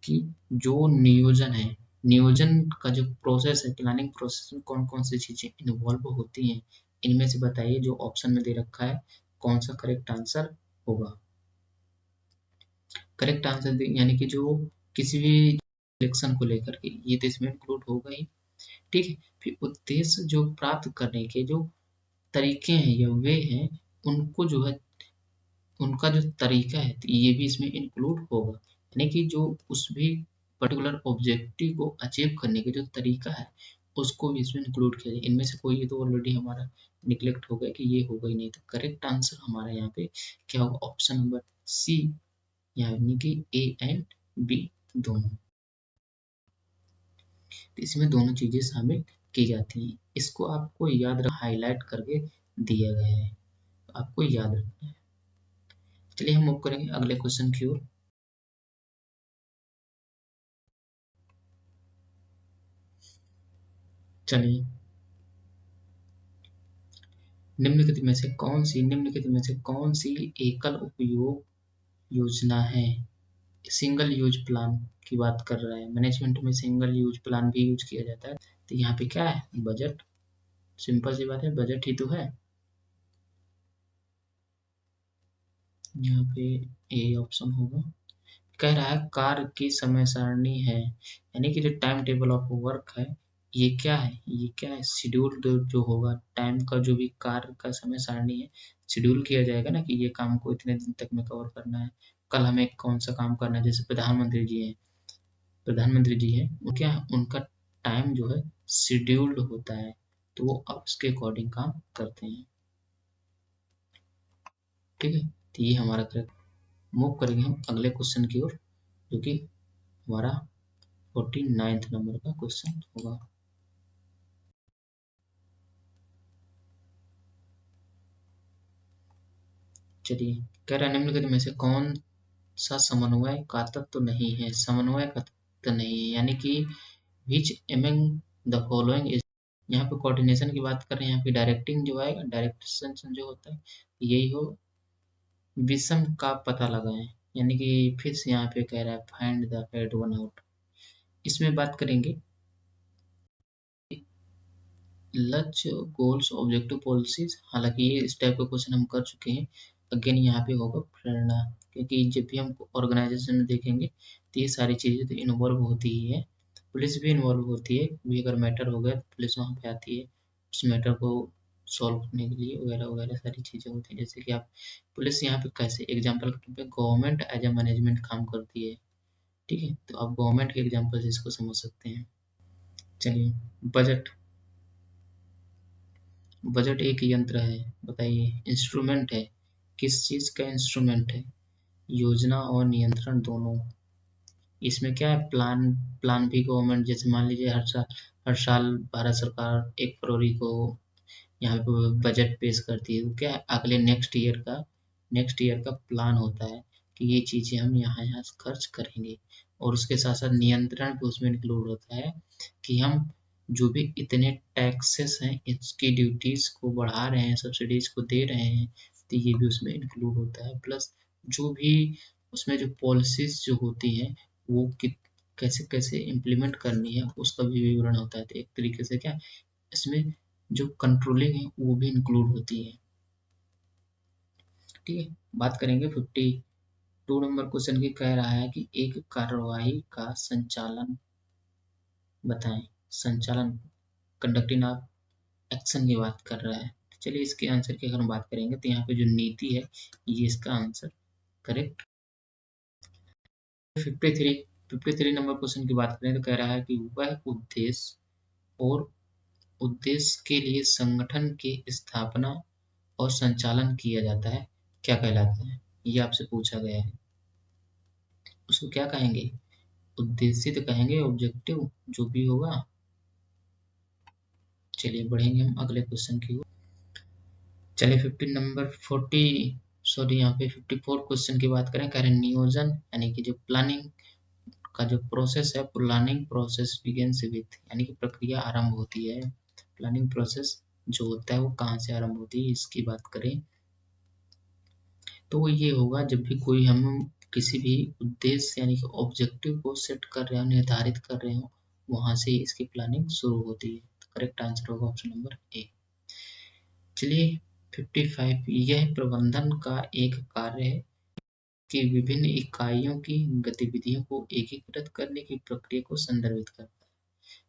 S1: कि जो नियोजन है, नियोजन का जो प्रोसेस है, प्लानिंग प्रोसेस में कौन कौन सी चीजें इन्वॉल्व होती हैं, इनमें से बताइए जो ऑप्शन में दे रखा है कौन सा करेक्ट आंसर होगा। करेक्ट आंसर यानी कि जो किसी भी सिलेक्शन को लेकर के, ये तो इसमें इंक्लूड होगा ही। ठीक है, फिर उद्देश्य जो प्राप्त करने के जो तरीके हैं या वे हैं, उनको जो है उनका जो तरीका है तो ये भी इसमें इंक्लूड होगा, यानी कि जो उस भी पर्टिकुलर ऑब्जेक्टिव को अचीव करने का जो तरीका है उसको भी इसमें इंक्लूड किया जाए। इनमें से कोई ये तो ऑलरेडी हमारा निगलेक्ट हो गया कि ये होगा ही नहीं। तो करेक्ट आंसर हमारा यहाँ पे क्या होगा, ऑप्शन नंबर सी, यानी कि ए एंड बी दोनों। तो इसमें दोनों चीजें शामिल की जाती हैं। इसको आपको याद रख, हाईलाइट करके दिया गया है, तो आपको याद रखना है। चलिए हम मूव करेंगे अगले क्वेश्चन की ओर। चलिए निम्नलिखित में से कौन सी एकल उपयोग योजना है, सिंगल यूज प्लान की बात कर रहा है। मैनेजमेंट में सिंगल यूज प्लान भी यूज किया जाता है। तो यहाँ पे क्या है, बजट। सिंपल सी बात है, बजट ही तो है। यहाँ पे ए ऑप्शन होगा। कह रहा है कार्य की समय सारणी है, यानी कि जो टाइम टेबल ऑफ वर्क है, ये क्या है, ये क्या है, शेड्यूल जो होगा, टाइम का जो भी कार्य का समय सारणी है, शेड्यूल किया जाएगा ना कि ये काम को इतने दिन तक में कवर करना है, कल हमें कौन सा काम करना है। जैसे प्रधानमंत्री जी हैं, वो क्या है, उनका टाइम जो है शेड्यूल्ड होता है, तो वो अब उसके अकॉर्डिंग काम करते हैं। ठीक है, तो ये हमारा करेक्ट। मूव करेंगे हम अगले क्वेश्चन की ओर, जो कि हमारा 49th नंबर का क्वेश्चन होगा। चलिए, कह रहा है निम्नलिखित में से कौन सा समन्वय का तत्व नहीं है, समन्वय का तत्व नहीं है, यानी कि which among the following is. यहाँ पे कोऑर्डिनेशन की बात कर रहे हैं, यहाँ पे डायरेक्टिंग जो आएगा, डायरेक्शन जो होता है यही हो। विषम का पता लगाएं, यानी कि फिर से यहाँ पे कह रहा है find the odd one out. इसमें बात करेंगे लक्ष्य, गोल्स, ऑब्जेक्टिव, पॉलिसीज। हालांकि ये इस टाइप का क्वेश्चन हम कर चुके हैं। अगेन यहाँ पे होगा प्रेरणा, क्योंकि जब भी हम ऑर्गेनाइजेशन में देखेंगे तो ये सारी चीजें तो इन्वॉल्व होती ही है। पुलिस भी इन्वॉल्व होती है, भी अगर मैटर हो गया तो पुलिस वहाँ पे आती है उस मैटर को सॉल्व करने के लिए, वगैरह वगैरह सारी चीजें होती हैं। जैसे कि आप पुलिस यहाँ पे कैसे एग्जाम्पल के तौर पे गवर्नमेंट एज ए मैनेजमेंट काम करती है। ठीक है, तो आप गवर्नमेंट के एग्जाम्पल से इसको समझ सकते हैं। चलिए, बजट। बजट एक यंत्र है, बताइए, इंस्ट्रूमेंट है, किस चीज का इंस्ट्रूमेंट है, योजना और नियंत्रण दोनों। इसमें क्या है, प्लान भी गवर्नमेंट, जैसे मान लीजिए हर साल भारत सरकार 1 फरवरी को यहाँ पे बजट पेश करती है, तो क्या है, अगले नेक्स्ट ईयर का प्लान होता है कि ये चीजें हम यहाँ यहाँ खर्च करेंगे। और उसके साथ साथ नियंत्रण भी उसमें इंक्लूड होता है कि हम जो भी इतने टैक्सेस हैं, इसकी ड्यूटीज को बढ़ा रहे हैं, सब्सिडीज को दे रहे हैं, तो ये भी उसमें इंक्लूड होता है। प्लस जो भी उसमें जो पॉलिसीज जो होती हैं, वो कैसे कैसे इम्प्लीमेंट करनी है, उसका भी विवरण होता है। तो एक तरीके से क्या, इसमें जो कंट्रोलिंग है वो भी इंक्लूड होती है। ठीक है, बात करेंगे 52 नंबर क्वेश्चन की। कह रहा है कि एक कार्यवाही का संचालन बताएं, संचालन, कंडक्टिंग ऑफ एक्शन की बात कर रहा है। चलिए, इसके आंसर की अगर हम बात करेंगे तो यहाँ पे जो नीति है, ये इसका आंसर करेक्ट। 53 नंबर क्वेश्चन की बात करें तो कह रहा है कि वह उद्देश्य के लिए संगठन की स्थापना और संचालन किया जाता है, क्या कहलाता है, ये आपसे पूछा गया है। उसको क्या कहेंगे, उद्देश्य तो कहेंगे, ऑब्जेक्टिव जो भी होगा। चलिए, बढ़ेंगे हम अगले क्वेश्चन की ओर। चलिए, 40 यहाँ पे 54 क्वेश्चन की बात करें। कह रहे हैं नियोजन, यानी कि जो प्लानिंग का जो प्रोसेस है, प्लानिंग प्रोसेस बिगिंस विथ, यानी कि प्रक्रिया आरंभ होती है। प्लानिंग प्रोसेस जो होता है वो कहाँ से आरंभ होती है, इसकी बात करें तो वो ये होगा जब भी कोई हम किसी भी उद्देश्य यानी कि ऑब्जेक्टिव को सेट कर रहे हो, निर्धारित कर रहे हो, वहां से इसकी प्लानिंग शुरू होती है। तो करेक्ट आंसर होगा ऑप्शन नंबर ए। चलिए, 55, यह प्रबंधन का एक कार्य है कि विभिन्न इकाइयों की गतिविधियों को एकीकृत करने की प्रक्रिया को संदर्भित करता है।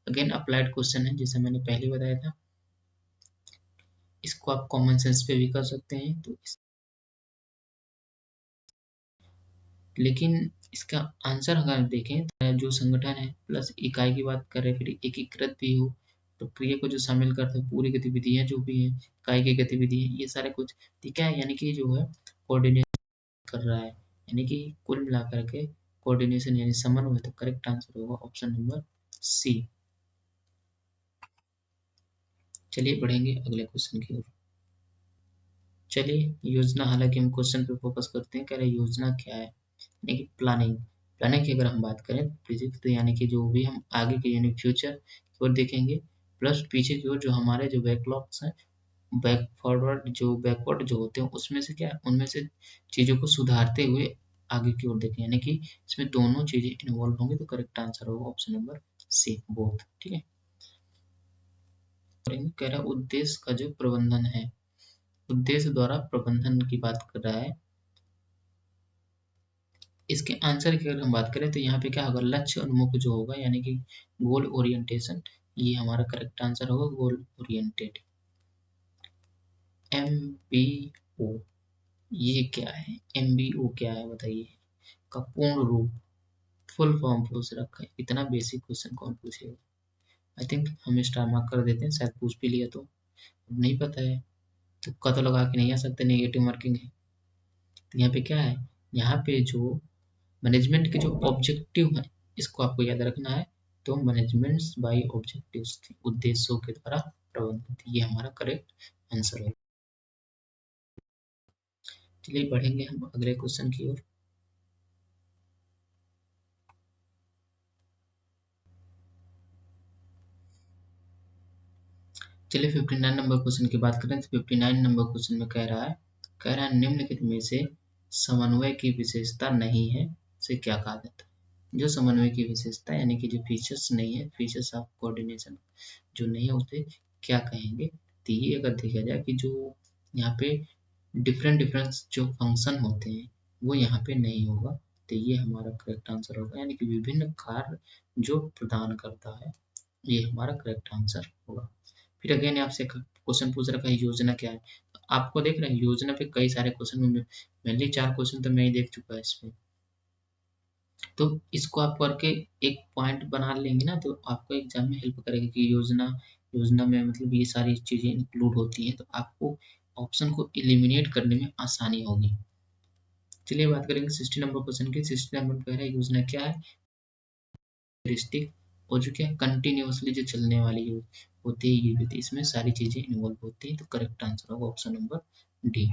S1: अगेन अप्लाइड क्वेश्चन है, जैसे मैंने पहले बताया था। इसको आप कॉमन सेंस पे भी कर सकते हैं, तो लेकिन इसका आंसर अगर देखें तो जो संगठन है प्लस इकाई की बात कर रहे हैं, फिर एकीकृत भी हो, प्रक्रिया को जो शामिल करते हैं, पूरी गतिविधियां जो भी है, इकाई की गतिविधि है, ये सारे कुछ ठीक है, यानी कि जो है कोऑर्डिनेट कर रहा है, यानी कि कुल मिलाकर के कोऑर्डिनेशन यानी समन्वय। तो करेक्ट आंसर होगा ऑप्शन नंबर सी। चलिए, बढ़ेंगे अगले क्वेश्चन की ओर। चलिए, योजना, हालांकि हम क्वेश्चन पे फोकस करते हैं, कह रहे योजना क्या है, यानी कि प्लानिंग। प्लानिंग की अगर हम बात करें फिजिक्स, तो यानी कि जो भी हम आगे के यानी फ्यूचर की ओर देखेंगे, प्लस पीछे की ओर जो हमारे जो बैकलॉग्स हैं, बैकवर्ड जो होते हैं, उसमें से क्या, उनमें से चीज़ों को सुधारते हुए आगे की ओर देखें, यानी कि इसमें दोनों चीजें इन्वॉल्व होंगी, तो करेक्ट आंसर होगा ऑप्शन नंबर सी, बोथ। ठीक है, कह रहा है उद्देश्य का जो प्रबंधन है, उद्देश्य द्वारा प्रबंधन की बात कर रहा है। इसके आंसर की अगर हम बात करें तो यहाँ पे क्या होगा, लक्ष्य उन्मुख जो होगा, यानी कि गोल ओरिएंटेशन, ये हमारा करेक्ट आंसर होगा, गोल ओरिएंटेड। MBO, ये क्या है, MBO क्या है बताइए, का पूर्ण रूप, फुल फॉर्म पूछ रखा है, इतना बेसिक क्वेश्चन कौन पूछेगा। आई थिंक हम स्टार मार्क कर देते हैं, शायद पूछ भी लिया तो नहीं पता है, तुक्का तो लगा के नहीं आ सकते, नेगेटिव मार्किंग है। तो यहाँ पे क्या है, यहाँ पे जो मैनेजमेंट के जो ऑब्जेक्टिव है, इसको आपको याद रखना है, तो मैनेजमेंट बाय ऑब्जेक्टिव्स, उद्देश्यों के द्वारा प्रबंधित, ये हमारा करेक्ट आंसर होगा। चलिए बढ़ेंगे हम अगले क्वेश्चन की ओर। चलिए 59 नंबर क्वेश्चन की बात करें, तो 59 नंबर क्वेश्चन में कह रहा है निम्नलिखित में से समन्वय की विशेषता नहीं है, से क्या कहा जाता है। जो समन्वय की विशेषता यानी कि जो फीचर्स नहीं है, फीचर्स ऑफ कोऑर्डिनेशन जो नहीं है, उसे क्या कहेंगे। तो ये अगर देखा जाए कि जो यहाँ पे डिफरेंट डिफरेंट जो फंक्शन होते हैं वो यहाँ पे नहीं होगा, तो ये हमारा करेक्ट आंसर होगा, यानी कि विभिन्न कार्य जो प्रदान करता है, ये हमारा करेक्ट आंसर होगा। फिर अगेन आपसे क्वेश्चन पूछ रखा है योजना क्या है, तो आपको देख रहे हैं योजना पे कई सारे क्वेश्चन में, मेनली 4 क्वेश्चन तो मैं ही देख चुका है इस पे, तो इसको आप करके एक पॉइंट बना लेंगे ना, तो आपको एग्जाम में हेल्प करेगा कि योजना योजना में मतलब ये सारी चीजें इंक्लूड होती हैं, तो आपको ऑप्शन को एलिमिनेट करने में आसानी होगी। चलिए बात करेंगे 60 नंबर क्वेश्चन की। 60 नंबर कह रहा है योजना क्या है, रिस्टिक और जो क्या कंटिन्यूअसली जो चलने वाली होती है, ये भी इसमें सारी चीजें इन्वॉल्व होती है, तो करेक्ट आंसर होगा ऑप्शन नंबर डी।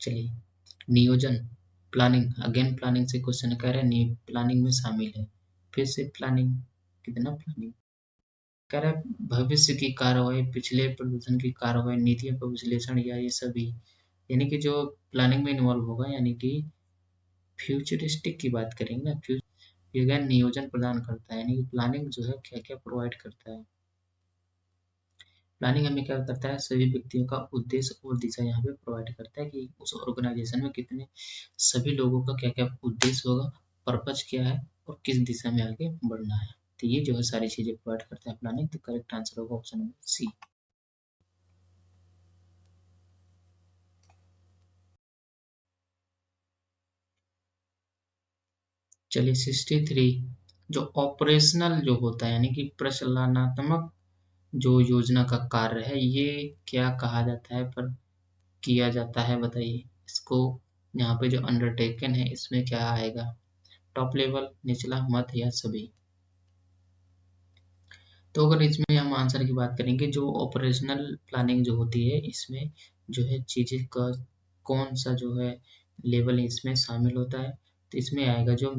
S1: चलिए नियोजन, प्लानिंग, अगेन प्लानिंग से क्वेश्चन कह रहा है प्लानिंग में शामिल है, फिर से प्लानिंग, कितना प्लानिंग कह रहा है, भविष्य की कार्रवाई, पिछले प्रदर्शन की कार्रवाई, नीतियों का विश्लेषण, या ये सभी, यानी कि जो प्लानिंग में इन्वॉल्व होगा, यानी कि फ्यूचरिस्टिक की बात करेंगे ना, फ्यूचर नियोजन प्रदान करता है, यानी कि प्लानिंग जो है क्या क्या प्रोवाइड करता है। प्लानिंग हमें क्या करता है, सभी व्यक्तियों का उद्देश्य और दिशा यहाँ पे प्रोवाइड करता है कि उस ऑर्गेनाइजेशन में कितने सभी लोगों का क्या क्या उद्देश्य होगा, पर्पज क्या है और किस दिशा में आगे बढ़ना है, तो ये जो है सारी चीजें प्रोवाइड करता है प्लानिंग, तो करेक्ट आंसर होगा ऑप्शन नंबर सी। चलिए 63, जो ऑपरेशनल जो होता है, यानी कि प्रचलनात्मक जो योजना का कार्य है, ये क्या कहा जाता है, पर किया जाता है बताइए इसको, यहाँ पे जो अंडरटेकन है इसमें क्या आएगा, टॉप लेवल, निचला, मध्य या सभी। तो अगर इसमें हम आंसर की बात करेंगे, जो ऑपरेशनल प्लानिंग जो होती है, इसमें जो है चीजें का कौन सा जो है लेवल इसमें शामिल होता है, तो इसमें आएगा जो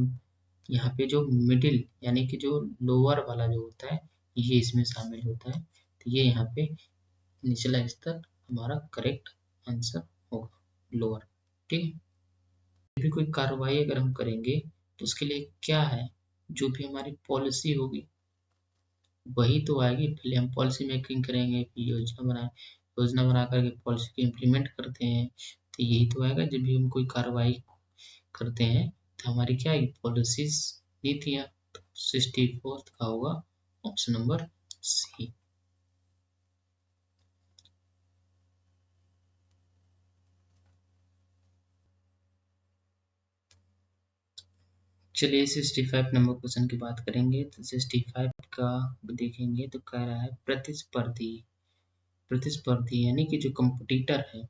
S1: यहाँ पे जो मिडिल यानी कि जो लोअर वाला जो होता है, ये इसमें शामिल होता है, तो ये यहाँ पे निचला स्तर हमारा करेक्ट आंसर होगा, लोअर। ठीक है, भी कोई कार्रवाई अगर हम करेंगे तो उसके लिए क्या है, जो भी हमारी पॉलिसी होगी वही तो आएगी, पहले हम पॉलिसी मेकिंग करेंगे, फिर योजना बना करके पॉलिसी को इम्प्लीमेंट करते हैं, तो यही तो आएगा जब भी हम कोई कार्रवाई करते हैं, तो हमारी क्या है पॉलिसीज, नीतियाँ, तो 64 का होगा ऑप्शन नंबर सी। चलिए 65 नंबर क्वेश्चन की बात करेंगे, तो 65 का देखेंगे तो कह रहा है प्रतिस्पर्धी, प्रतिस्पर्धी यानी कि जो कंपटीटर है,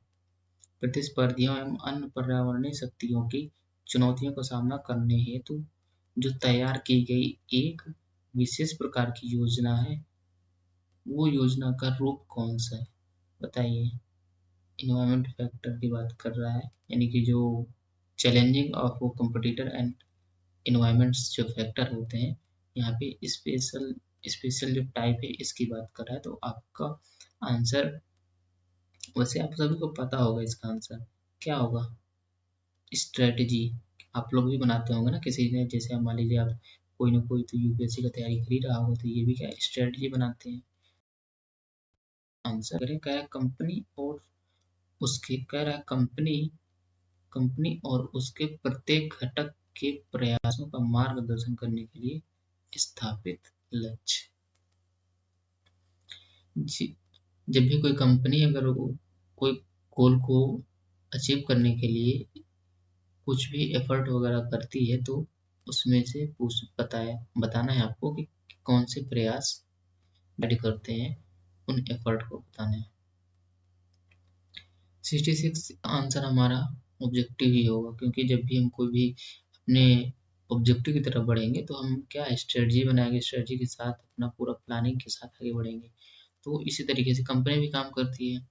S1: प्रतिस्पर्धियों एवं अन्य पर्यावरणीय शक्तियों की चुनौतियों का सामना करने हेतु जो तैयार की गई एक विशेष प्रकार की योजना है, वो योजना का रूप कौन सा है बताइए। इन्वायरमेंट फैक्टर की बात कर रहा है, यानी कि जो चैलेंजिंग ऑफ वो कंपटीटर एंड इन्वायरमेंट्स जो फैक्टर होते हैं, यहाँ पे स्पेशल स्पेशल जो टाइप है इसकी बात कर रहा है। तो आपका आंसर, वैसे आप सभी को पता होगा इसका आंसर क्या होगा, स्ट्रेटजी। आप लोग भी बनाते होंगे ना, किसी ने, जैसे आप मान लीजिए आप कोई ना कोई तो यूपीएससी का तैयारी कर ही रहा होगा, तो ये भी क्या स्ट्रेटजी बनाते हैं। आंसर करें, कह रहा है कंपनी और उसके, कह रहा है कंपनी और उसके प्रत्येक घटक के प्रयासों का मार्गदर्शन करने के लिए स्थापित लक्ष्य। जब भी कोई कंपनी अगर कोई गोल को अचीव करने के लिए कुछ भी एफर्ट वगैरह करती है, तो उसमें से बताना है आपको कि कौन से प्रयास गाइड करते हैं उन एफर्ट को बताना है। 66 आंसर हमारा ऑब्जेक्टिव ही होगा, क्योंकि जब भी हम कोई भी अपने ऑब्जेक्टिव की तरफ बढ़ेंगे तो हम क्या स्ट्रेटजी बनाएंगे, स्ट्रेटजी के साथ अपना पूरा प्लानिंग के साथ आगे बढ़ेंगे। तो इसी तरीके से कंपनी भी काम करती है।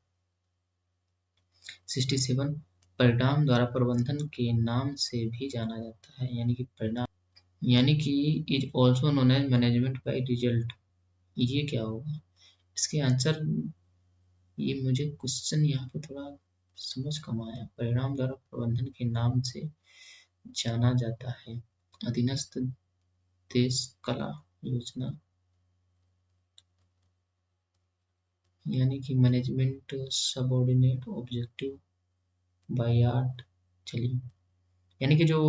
S1: 67 परिणाम द्वारा प्रबंधन के नाम से भी जाना जाता है, यानी कि परिणाम, यानी कि is also known as management by result. ये क्या होगा इसके आंसर, ये मुझे क्वेश्चन यहाँ पे थोड़ा समझ कम आया। परिणाम द्वारा प्रबंधन के नाम से जाना जाता है, अधीनस्थ देश कला योजना, यानी कि management subordinate objective by art. चलिए, यानी कि जो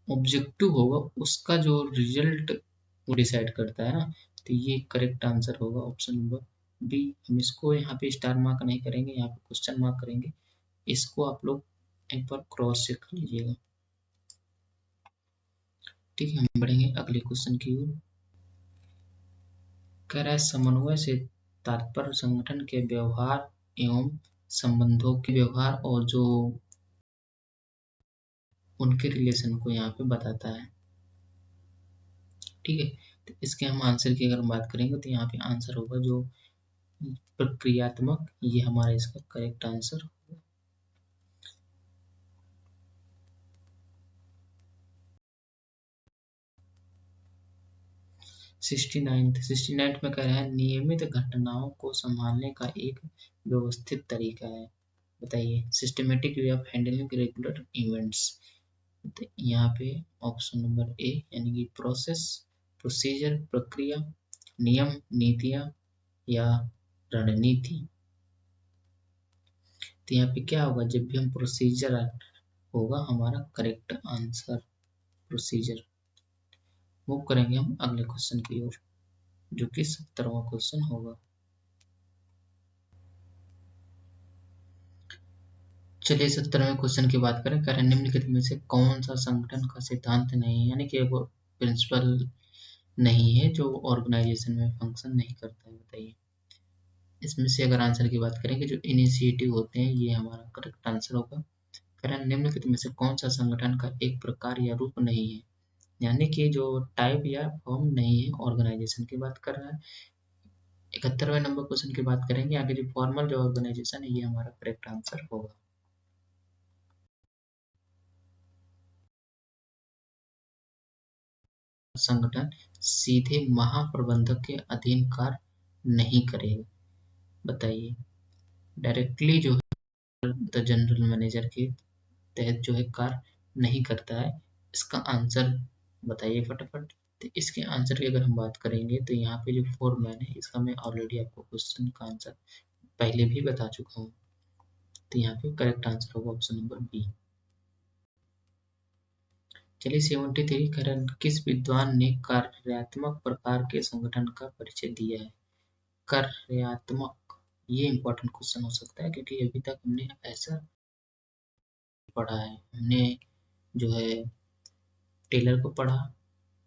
S1: ऑब्जेक्टिव होगा उसका जो रिजल्ट वो डिसाइड करता है ना, तो ये करेक्ट आंसर होगा ऑप्शन नंबर बी। हम इसको यहाँ पे स्टार मार्क नहीं करेंगे, यहाँ पे क्वेश्चन मार्क करेंगे। इसको आप लोग एक बार क्रॉस चेक कर लीजिएगा। ठीक है, हम बढ़ेंगे अगले क्वेश्चन की ओर। कह रहा है समन्वय से तात्पर्य संगठन के व्यवहार एवं संबंधों के व्यवहार और जो उनके रिलेशन को यहाँ पे बताता है। ठीक है, तो इसके हम आंसर की अगर हम बात करेंगे तो यहाँ पे आंसर होगा जो प्रक्रियात्मक, ये हमारा इसका करेक्ट आंसर होगा। सिक्सटी नाइन्थ में कह रहा है नियमित घटनाओं को संभालने का एक व्यवस्थित तरीका है, बताइए। Systematic way of handling regular events. तो यहाँ पे ऑप्शन नंबर ए, यानी कि प्रोसेस, प्रोसीजर, प्रक्रिया, नियम, नीतियाँ या रणनीति। तो यहाँ पे क्या होगा, जब भी हम प्रोसीजर होगा हमारा करेक्ट आंसर प्रोसीजर। मूव करेंगे हम अगले क्वेश्चन की ओर, जो कि 70वां क्वेश्चन होगा। चलिए 70वें क्वेश्चन की बात करें। करें निम्नलिखित में से कौन सा संगठन का सिद्धांत नहीं है, यानी कि वो प्रिंसिपल नहीं है जो ऑर्गेनाइजेशन में फंक्शन नहीं करता है, बताइए। इसमें से अगर आंसर की बात करेंगे, जो इनिशिएटिव होते हैं, ये हमारा करेक्ट आंसर होगा। करें निम्नलिखित में से कौन सा संगठन का एक प्रकार या रूप नहीं है, यानी कि जो टाइप या फॉर्म नहीं है, ऑर्गेनाइजेशन की बात कर रहा है। 71वें नंबर क्वेश्चन की बात करेंगे, आगे जो फॉर्मल जो ऑर्गेनाइजेशन है, ये हमारा करेक्ट आंसर होगा। संगठन सीधे महाप्रबंधक के अधीन कार्य नहीं करेगा, बताइए। डायरेक्टली जो है द जनरल मैनेजर के तहत जो है कार्य नहीं करता है। इसका आंसर बताइए फटाफट। तो इसके आंसर की अगर हम बात करेंगे तो यहाँ पे जो फोरमैन है, इसका मैं ऑलरेडी आपको क्वेश्चन का आंसर पहले भी बता चुका हूँ। तो यहाँ पे करेक्ट आंसर होगा ऑप्शन नंबर बी। चलिए 73 करण किस विद्वान ने कार्यात्मक प्रकार के संगठन का परिचय दिया है। कार्यात्मक, ये इंपॉर्टेंट क्वेश्चन हो सकता है, क्योंकि अभी तक हमने ऐसा पढ़ा है, हमने जो है टेलर को पढ़ा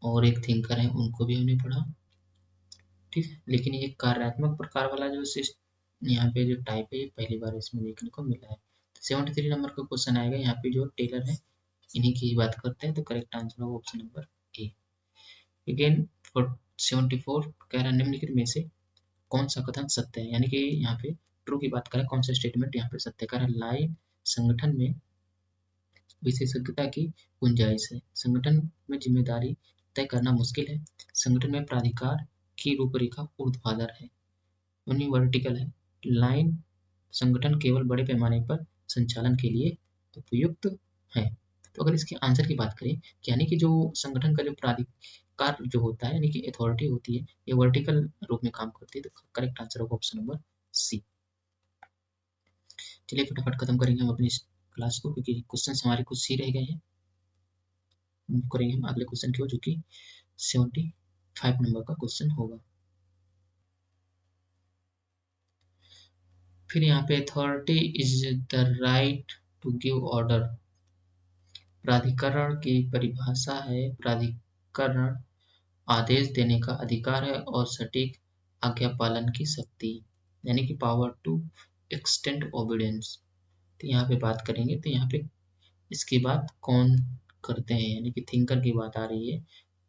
S1: और एक थिंकर है उनको भी हमने पढ़ा, ठीक है। लेकिन ये कार्यात्मक प्रकार वाला जो यहाँ पे जो टाइप है, ये पहली बार इसमें देखने को मिला है। तो 73 नंबर का क्वेश्चन आएगा, यहाँ पे जो टेलर है इन्हीं की बात करते हैं, तो करेक्ट आंसर होगा option number A. Again for 74 कह रहा है निम्नलिखित में से कौन सा कथन सत्य है, यानी कि यहाँ पे ट्रू की बात करें, कौन सा स्टेटमेंट यहाँ पे सत्य, कह रहा है विशेषज्ञता की गुंजाइश है। संगठन में जिम्मेदारी तय करना मुश्किल है। संगठन में प्राधिकार की रूपरेखा ऊर्ध्वाधर है, यानी वर्टिकल है। लाइन संगठन केवल बड़े पैमाने पर संचालन के लिए उपयुक्त है। तो अगर इसके आंसर की बात करें, यानी कि जो संगठन का जो प्राधिकार जो होता है, यानी कि अथॉरिटी होती है, ये वर्टिकल रूप में काम करती है। तो करेक्ट आंसर होगा ऑप्शन नंबर सी। चलिए फटाफट खत्म करेंगे हम अपनी क्लास को, क्योंकि क्वेश्चन हमारे कुछ ही रह गए हैं। करेंगे हम अगले क्वेश्चन की ओर, जो कि 75 नंबर का क्वेश्चन होगा। फिर यहाँ पे authority is the right to give order. प्राधिकरण की परिभाषा है, प्राधिकरण आदेश देने का अधिकार है और सटीक आज्ञा पालन की शक्ति, यानी कि पावर टू एक्सटेंड ओबीडियंस। तो यहाँ पे बात करेंगे, तो यहाँ पे इसकी बात कौन करते हैं, यानी कि थिंकर की बात आ रही है।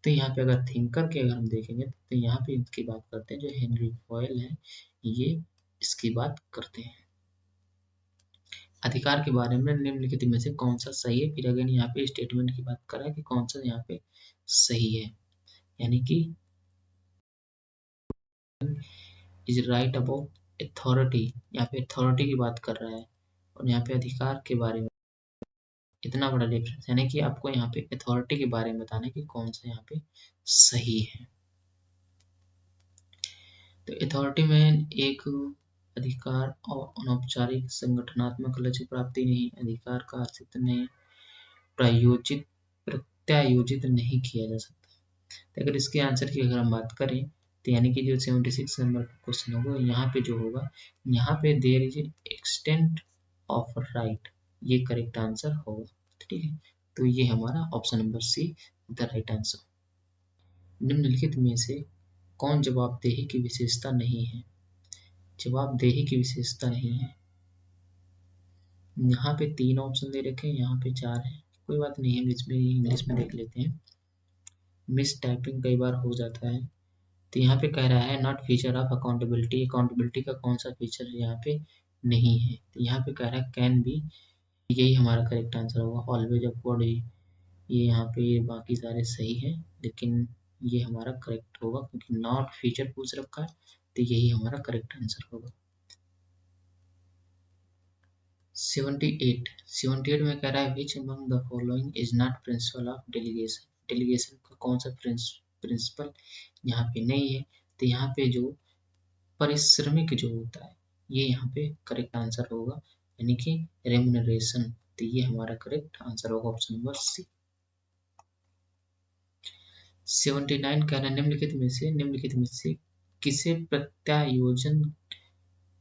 S1: तो यहाँ पे अगर थिंकर के अगर हम देखेंगे, तो यहाँ पे इसकी बात करते हैं जो हेनरी फॉयल है, ये इसकी बात करते हैं। अधिकार के बारे में निम्नलिखित में से कौन सा सही है। फिर अगेन यहाँ पे स्टेटमेंट की बात कर रहा है कि कौन सा यहाँ पे सही है, यानी कि इज राइट अबाउट अथॉरिटी। यहाँ पे अथॉरिटी की बात कर रहा है और यहाँ पे अधिकार के बारे में। इतना बड़ा डिफरेंस, यानी कि आपको यहाँ पे अथॉरिटी के बारे में बताना है कि कौन सा यहाँ पे सही है। तो अथॉरिटी में एक अधिकार और अनौपचारिक संगठनात्मक लक्ष्य प्राप्ति नहीं, अधिकार का अस्तित्व नहीं, प्रत्यायोजित नहीं किया जा सकता। तो अगर इसके आंसर की अगर हम बात करें, तो यानी कि जो 76 नंबर का क्वेश्चन होगा, यहाँ पे जो होगा, यहाँ पे there is extent of right, ये करेक्ट आंसर होगा। ठीक है, तो ये हमारा option number C the right answer. निम्नलिखित में से कौन जवाबदेही की विशेषता नहीं है। जवाबदेही की विशेषता नहीं है। यहाँ पे 3 ऑप्शन दे रखे हैं, यहाँ पे 4 है। कोई बात नहीं, हम इसमें इंग्लिश में देख लेते हैं। मिस टाइपिंग कई बार हो जाता है। तो यहाँ पे कह रहा है not feature of accountability. Accountability का कौन सा फीचर यहाँ पे नहीं है। तो यहाँ पे कह रहा है कैन बी, यही हमारा करेक्ट आंसर होगा। ऑलवेज अपवर्ड, ये यहाँ पे बाकी सारे सही है, लेकिन ये हमारा करेक्ट होगा क्योंकि नॉट फीचर पूछ रखा है, तो यही हमारा करेक्ट आंसर होगा। 78 में कह रहा है which among the following is not principle of delegation. Delegation का कौन सा प्रिंसिपल यहाँ पे नहीं है। तो यहाँ पे जो परिश्रमिक जो होता है, ये यहाँ पे करेक्ट आंसर होगा, यानी कि रेम्युनरेशन। तो ये हमारा करेक्ट आंसर होगा ऑप्शन नंबर सी। 79 कह रहा है निम्नलिखित में से किसे प्रत्यायोजन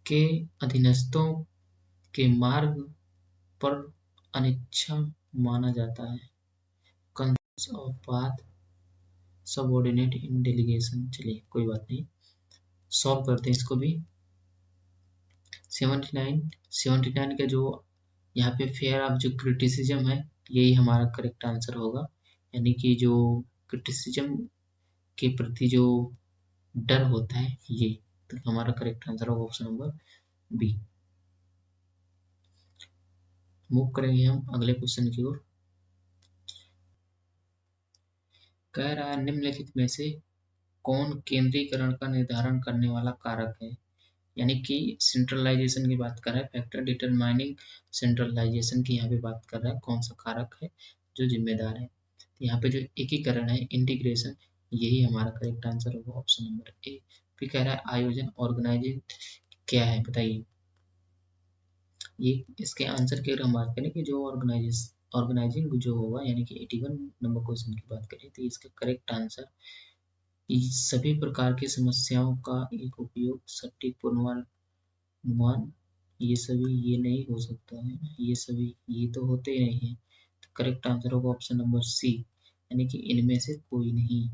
S1: के अधीनस्थों के मार्ग पर अनिच्छा माना जाता है। Concept of path subordinate in delegation. चलिए कोई बात नहीं, सॉल्व करते हैं इसको भी। 79 का जो यहाँ पे फेयर ऑफ जो क्रिटिसिज्म है, यही हमारा करेक्ट आंसर होगा, यानी कि जो क्रिटिसिज्म के प्रति जो डर होता है, ये तो हमारा करेक्ट आंसर होगा ऑप्शन नंबर बी। मूव करेंगे हम अगले क्वेश्चन की ओर। कह रहा है निम्नलिखित में से कौन केंद्रीकरण का निर्धारण करने वाला कारक है, यानी कि सेंट्रलाइजेशन की बात कर रहा है। फैक्टर डिटरमाइनिंग सेंट्रलाइजेशन की यहाँ पे बात कर रहा है, कौन सा कारक है जो जिम्मेदार है। तो यहाँ पे जो एकीकरण है, इंटीग्रेशन, यही हमारा करेक्ट आंसर होगा ऑप्शन नंबर ए। फिर कह रहा है आयोजन, ऑर्गेनाइजिंग क्या है बताइए। ये इसके आंसर की अगर हम बात करें कि जो ऑर्गेनाइजिंग जो होगा, यानी कि 81 नंबर क्वेश्चन की बात करें, तो इसका करेक्ट आंसर सभी प्रकार की समस्याओं का एक उपयोग, सटीक पूर्वानुमान, ये सभी ये नहीं हो सकता है, ये सभी ये तो होते ही नहीं है। तो करेक्ट आंसर होगा ऑप्शन नंबर सी, यानी कि इनमें से कोई नहीं।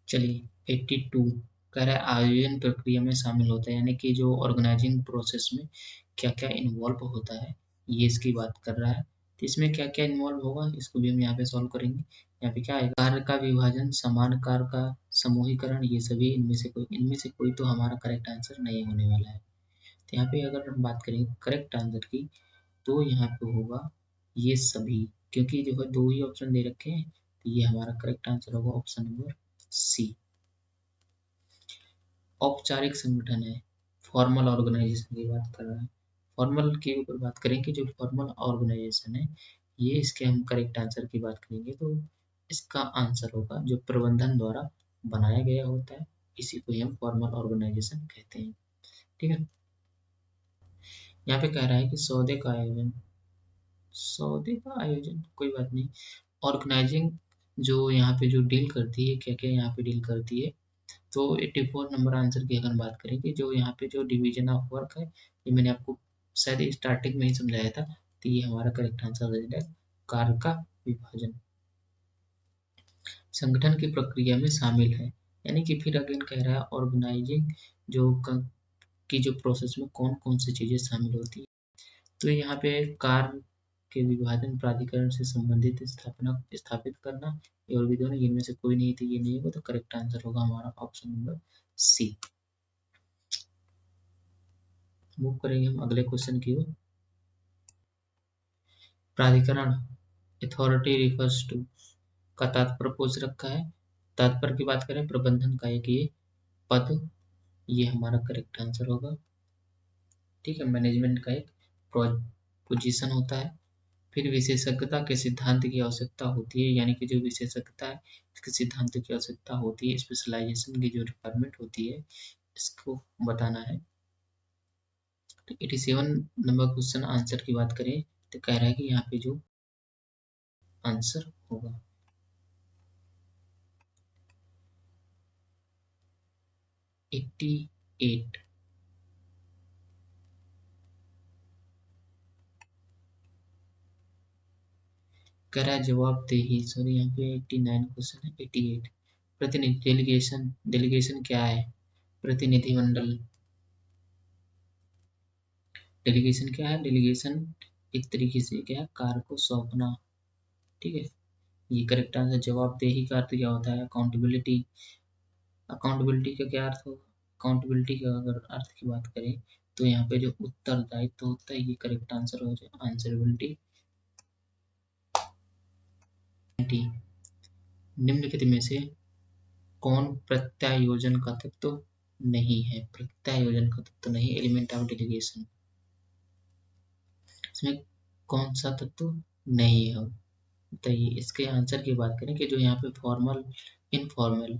S1: चलिए 82 कह रहा है आयोजन प्रक्रिया में शामिल होता है, यानी कि जो ऑर्गेनाइजिंग प्रोसेस में क्या क्या इन्वॉल्व होता है, ये इसकी बात कर रहा है। तो इसमें क्या क्या इन्वॉल्व होगा इसको भी हम यहाँ पे सॉल्व करेंगे। यहाँ पे क्या है, कार्य का विभाजन, समान कार्य का समूहीकरण, ये सभी इनमें से कोई तो हमारा करेक्ट आंसर नहीं होने वाला है। तो यहाँ पे अगर हम बात करें करेक्ट आंसर की, तो यहाँ पे होगा ये सभी, क्योंकि जो है दो ही ऑप्शन दे रखे हैं, तो ये हमारा करेक्ट आंसर होगा ऑप्शन नंबर सी। औपचारिक संगठन है, फॉर्मल ऑर्गेनाइजेशन की बात कर रहा है। फॉर्मल के ऊपर बात करें कि जो फॉर्मल ऑर्गेनाइजेशन है, ये इसके हम करेक्ट आंसर की बात करेंगे तो इसका आंसर होगा जो प्रबंधन द्वारा बनाया गया होता है, इसी को हम फॉर्मल ऑर्गेनाइजेशन कहते हैं। ठीक है, यहाँ पे कह रहा है कि सौदे का आयोजन कोई बात नहीं। ऑर्गेनाइजिंग जो यहाँ पे जो डील करती है, क्या क्या यहाँ पे डील करती है, तो 84 नंबर आंसर की अगर बात करें कि जो यहाँ पे जो डिवीजन ऑफ वर्क है, ये मैंने आपको शायद स्टार्टिंग में ही समझाया था, तो ये हमारा करेक्ट आंसर हो जाएगा कार्य का विभाजन। संगठन की प्रक्रिया में शामिल है, यानी कि फिर अगेन कह रहा है ऑर्गेनाइजिंग जो की जो प्रोसेस में कौन कौन सी चीजें शामिल होती है, तो यहाँ पे कार्य के विभाजन प्राधिकरण से संबंधित स्थापित करना, ये और भी दोनों, इनमें से कोई नहीं थी, ये नहीं होगा, तो करेक्ट आंसर होगा हमारा ऑप्शन नंबर सी। मूव करेंगे हम अगले क्वेश्चन की ओर। प्राधिकरण, अथॉरिटी रिफर्स टू का तात्पर्य पूछ रखा है। तात्पर्य की बात करें प्रबंधन का एक ये पद, ये हमारा करेक्ट आंसर होगा। ठीक है, मैनेजमेंट का एक पोजीशन होता है। फिर विशेषज्ञता के सिद्धांत की आवश्यकता होती है, यानी कि जो विशेषज्ञता है इसके सिद्धांत की आवश्यकता होती है, स्पेशलाइजेशन की जो रिक्वायरमेंट होती है इसको बताना है। तो 87 नंबर क्वेश्चन आंसर की बात करें तो कह रहा है कि यहाँ पे जो आंसर होगा 88। कह रहा है जवाबदेही, सॉरी यहाँ पे 89 क्वेश्चन है, 88। प्रतिनिधि, डेलीगेशन, डेलीगेशन क्या है, प्रतिनिधिमंडल। डेलीगेशन क्या है, डेलीगेशन एक तरीके से क्या है, कार्य को सौंपना। ठीक है, ये करेक्ट आंसर। जवाबदेही का अर्थ क्या होता है, अकाउंटेबिलिटी। अकाउंटेबिलिटी का क्या अर्थ होगा, अकाउंटेबिलिटी का अगर अर्थ की बात करें तो यहाँ पे जो उत्तरदायित्व होता है, ये करेक्ट आंसर हो जाए, आंसरेबिलिटी। निम्नलिखित में से कौन प्रत्यायोजन का तत्व नहीं है, प्रत्यायोजन का तत्व नहीं, एलिमेंट ऑफ डेलीगेशन, इसमें कौन सा तत्व नहीं है बताइए। इसके आंसर की बात करें कि जो यहाँ पे फॉर्मल, इनफॉर्मल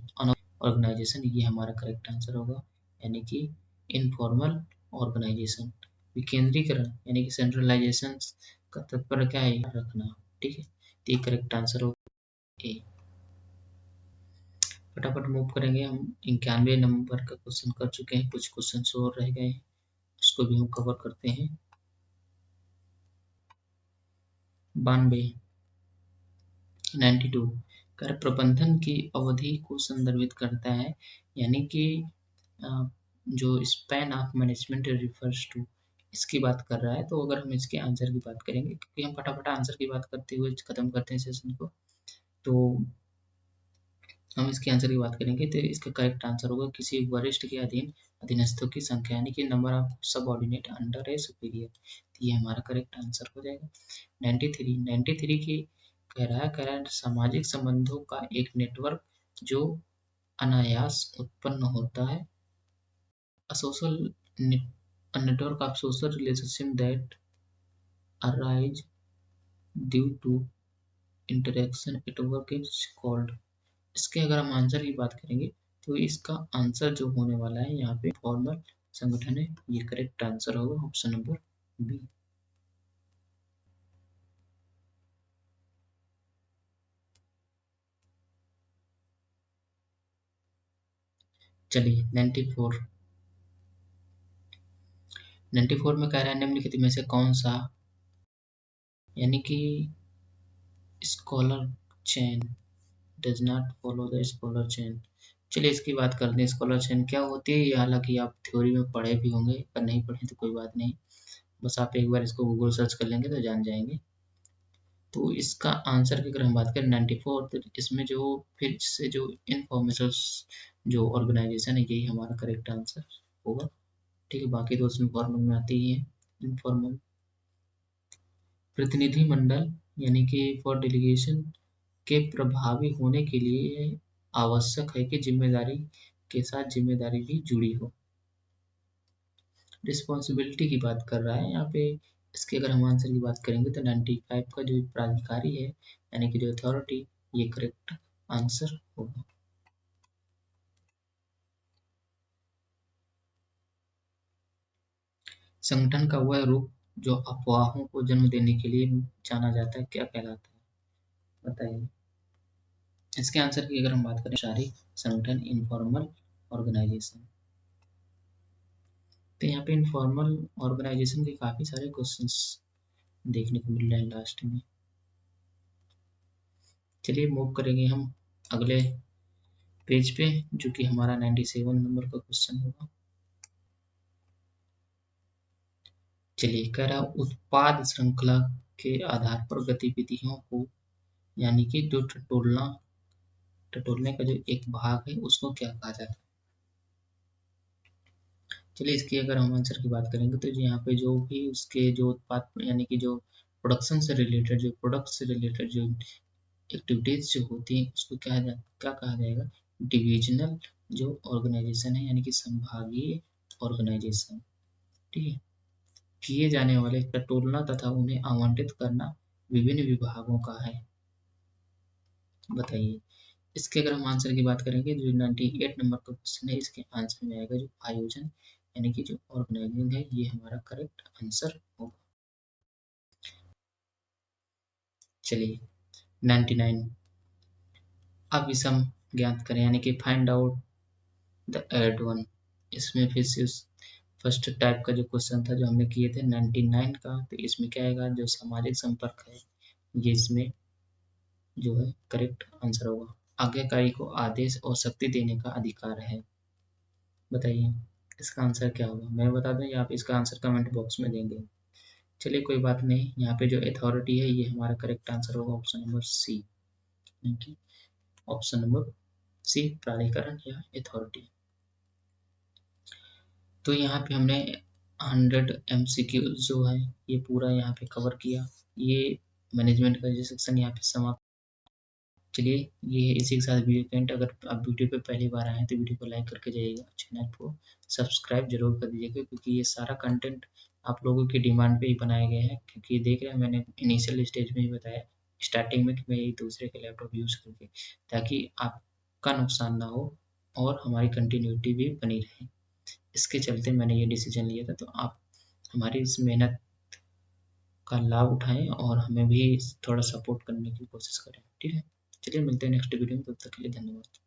S1: ऑर्गेनाइजेशन, ये हमारा करेक्ट आंसर होगा, यानी कि इनफॉर्मल ऑर्गेनाइजेशन। विकेंद्रीकरण यानी कि सेंट्रलाइजेशन का तात्पर्य क्या है, रखना। ठीक है, तो ये करेक्ट आंसर होगा ए। फटाफट मूव करेंगे हम, 91 नंबर का क्वेश्चन कर चुके हैं, कुछ क्वेश्चन और रह गए हैं, उसको भी हम कवर करते हैं। 92 92 कर प्रबंधन की अवधि को संदर्भित करता है, यानी कि जो span of management refers to, इसकी बात कर रहा है। तो अगर हम इसके आंसर की बात करेंगे, क्योंकि हम फटाफट आंसर की बात करते हुए खत्म करते हैं सेशन को, तो हम इसके आंसर की बात करेंगे तो इसका करेक्ट आंसर होगा किसी वरिष्ठ के अधीन अधीनस्थों की संख्या, यानी कि number of subordinate under A superior, तो ये हमारा करेक्ट आंसर हो जाएगा। 93 की कह रहा है सामाजिक संबंधों का एक नेटवर्क जो अनायास उत्पन्न होता है, a social a network of social relationship that arise due to interaction at work is called। इसके अगर हम आंसर की बात करेंगे तो इसका आंसर जो होने वाला है यहाँ पे फॉर्मल संगठन है, ये करेक्ट आंसर होगा ऑप्शन नंबर बी। चलिए 94 में कह रहा है निम्नलिखित में से कौन सा, यानी कि scholar chain does not follow the scholar chain. चलिए इसकी बात करते हैं, स्कॉलर चेन क्या होती है, ये हालांकि आप थ्योरी में पढ़े भी होंगे, पर नहीं पढ़े तो कोई बात नहीं, बस आप एक बार इसको गूगल सर्च कर लेंगे तो जान जाएंगे। तो इसका आंसर की अगर हम बात करें 94, तो इसमें जो फिर से जो इनफॉर्मेशन जो ऑर्गेनाइजेशन है यही हमारा करेक्ट आंसर होगा। ठीक है, बाकी तो उसमें फॉर्मल में आते ही है। इनफॉर्मल प्रतिनिधि मंडल यानी कि फॉर डेलीगेशन के प्रभावी होने के लिए आवश्यक है कि जिम्मेदारी के साथ जिम्मेदारी भी जुड़ी हो। रिस्पॉन्सिबिलिटी की बात कर रहा है यहाँ पे। इसके अगर हम आंसर की बात करेंगे तो 95 का जो प्राधिकारी है यानी कि जो अथॉरिटी, ये करेक्ट आंसर होगा। संगठन का वह रूप जो अफवाहों को जन्म देने के लिए जाना जाता है क्या कहलाता है, बताइए। इसके आंसर की अगर हम बात करें, शारीरिक संगठन, इनफॉर्मल ऑर्गेनाइजेशन। तो यहाँ पे इनफॉर्मल ऑर्गेनाइजेशन के काफी सारे क्वेश्चंस देखने को मिल रहे हैं लास्ट में। चलिए मूव करेंगे हम अगले पेज पे, जो कि हमारा 97 नंबर का क्वेश्चन होगा। चलिए, कह रहा उत्पाद श्रृंखला के आधार पर गतिविधियों को यानी कि जो टटोलने का जो एक भाग है उसको क्या कहा जाता है। चलिए, इसकी अगर हम आंसर की बात करेंगे तो यहाँ पे जो भी उसके जो उत्पाद यानी कि जो प्रोडक्शन से रिलेटेड जो प्रोडक्ट से रिलेटेड जो एक्टिविटीज जो होती हैं उसको क्या कहा जाएगा, डिविजनल जो ऑर्गेनाइजेशन है यानी कि संभागीय ऑर्गेनाइजेशन। ठीक है, किए जाने वाले टटोलना तथा उन्हें आवंटित करना विभिन्न विभागों का है। बताइए, इसके अगर हम आंसर की बात करेंगे, जो 98 नंबर का क्वेश्चन है, इसके आंसर में आएगा जो आयोजन यानी कि जो ऑर्गेनाइजिंग है, ये हमारा करेक्ट आंसर होगा। चलिए, 99 अब विषम ज्ञात करें यानी कि find out the odd one. इसमें फिर से उस फर्स्ट टाइप का जो क्वेश्चन था जो हमने किए थे 99 का, तो इसमें क्या आएगा, जो सामाजिक संपर्क है ये इसमें जो है करेक्ट आंसर होगा। आज्ञाकारी को आदेश और शक्ति देने का अधिकार है। बताइए, इसका आंसर क्या होगा। मैं बता दूं या आप इसका आंसर कमेंट बॉक्स में देंगे। चलिए, कोई बात नहीं, यहाँ पे जो अथॉरिटी है ये हमारा करेक्ट आंसर होगा, option number C. Option number C, प्राधिकरण या अथॉरिटी। तो यहाँ पे हमने 100 MCQ जो है ये पूरा यहाँ पे कवर किया। ये मैनेजमेंट का जो सेक्शन यहाँ पे समाप्त। चलिए, ये इसी के साथ वीडियो के एंड। अगर आप वीडियो पे पहली बार आए हैं तो वीडियो को लाइक करके जाइएगा, चैनल को सब्सक्राइब जरूर कर दीजिएगा, क्योंकि ये सारा कंटेंट आप लोगों की डिमांड पे ही बनाए गए हैं। क्योंकि देख रहे हैं, मैंने इनिशियल स्टेज में ही बताया स्टार्टिंग में कि मैं ये दूसरे के लैपटॉप यूज़ करके, ताकि आपका नुकसान ना हो और हमारी कंटिन्यूटी भी बनी रहे। इसके चलते मैंने ये डिसीजन लिया था। तो आप हमारी इस मेहनत का लाभ उठाएं और हमें भी थोड़ा सपोर्ट करने की कोशिश करें। ठीक है, चलिए मिलते हैं नेक्स्ट वीडियो में, तब तक के लिए धन्यवाद।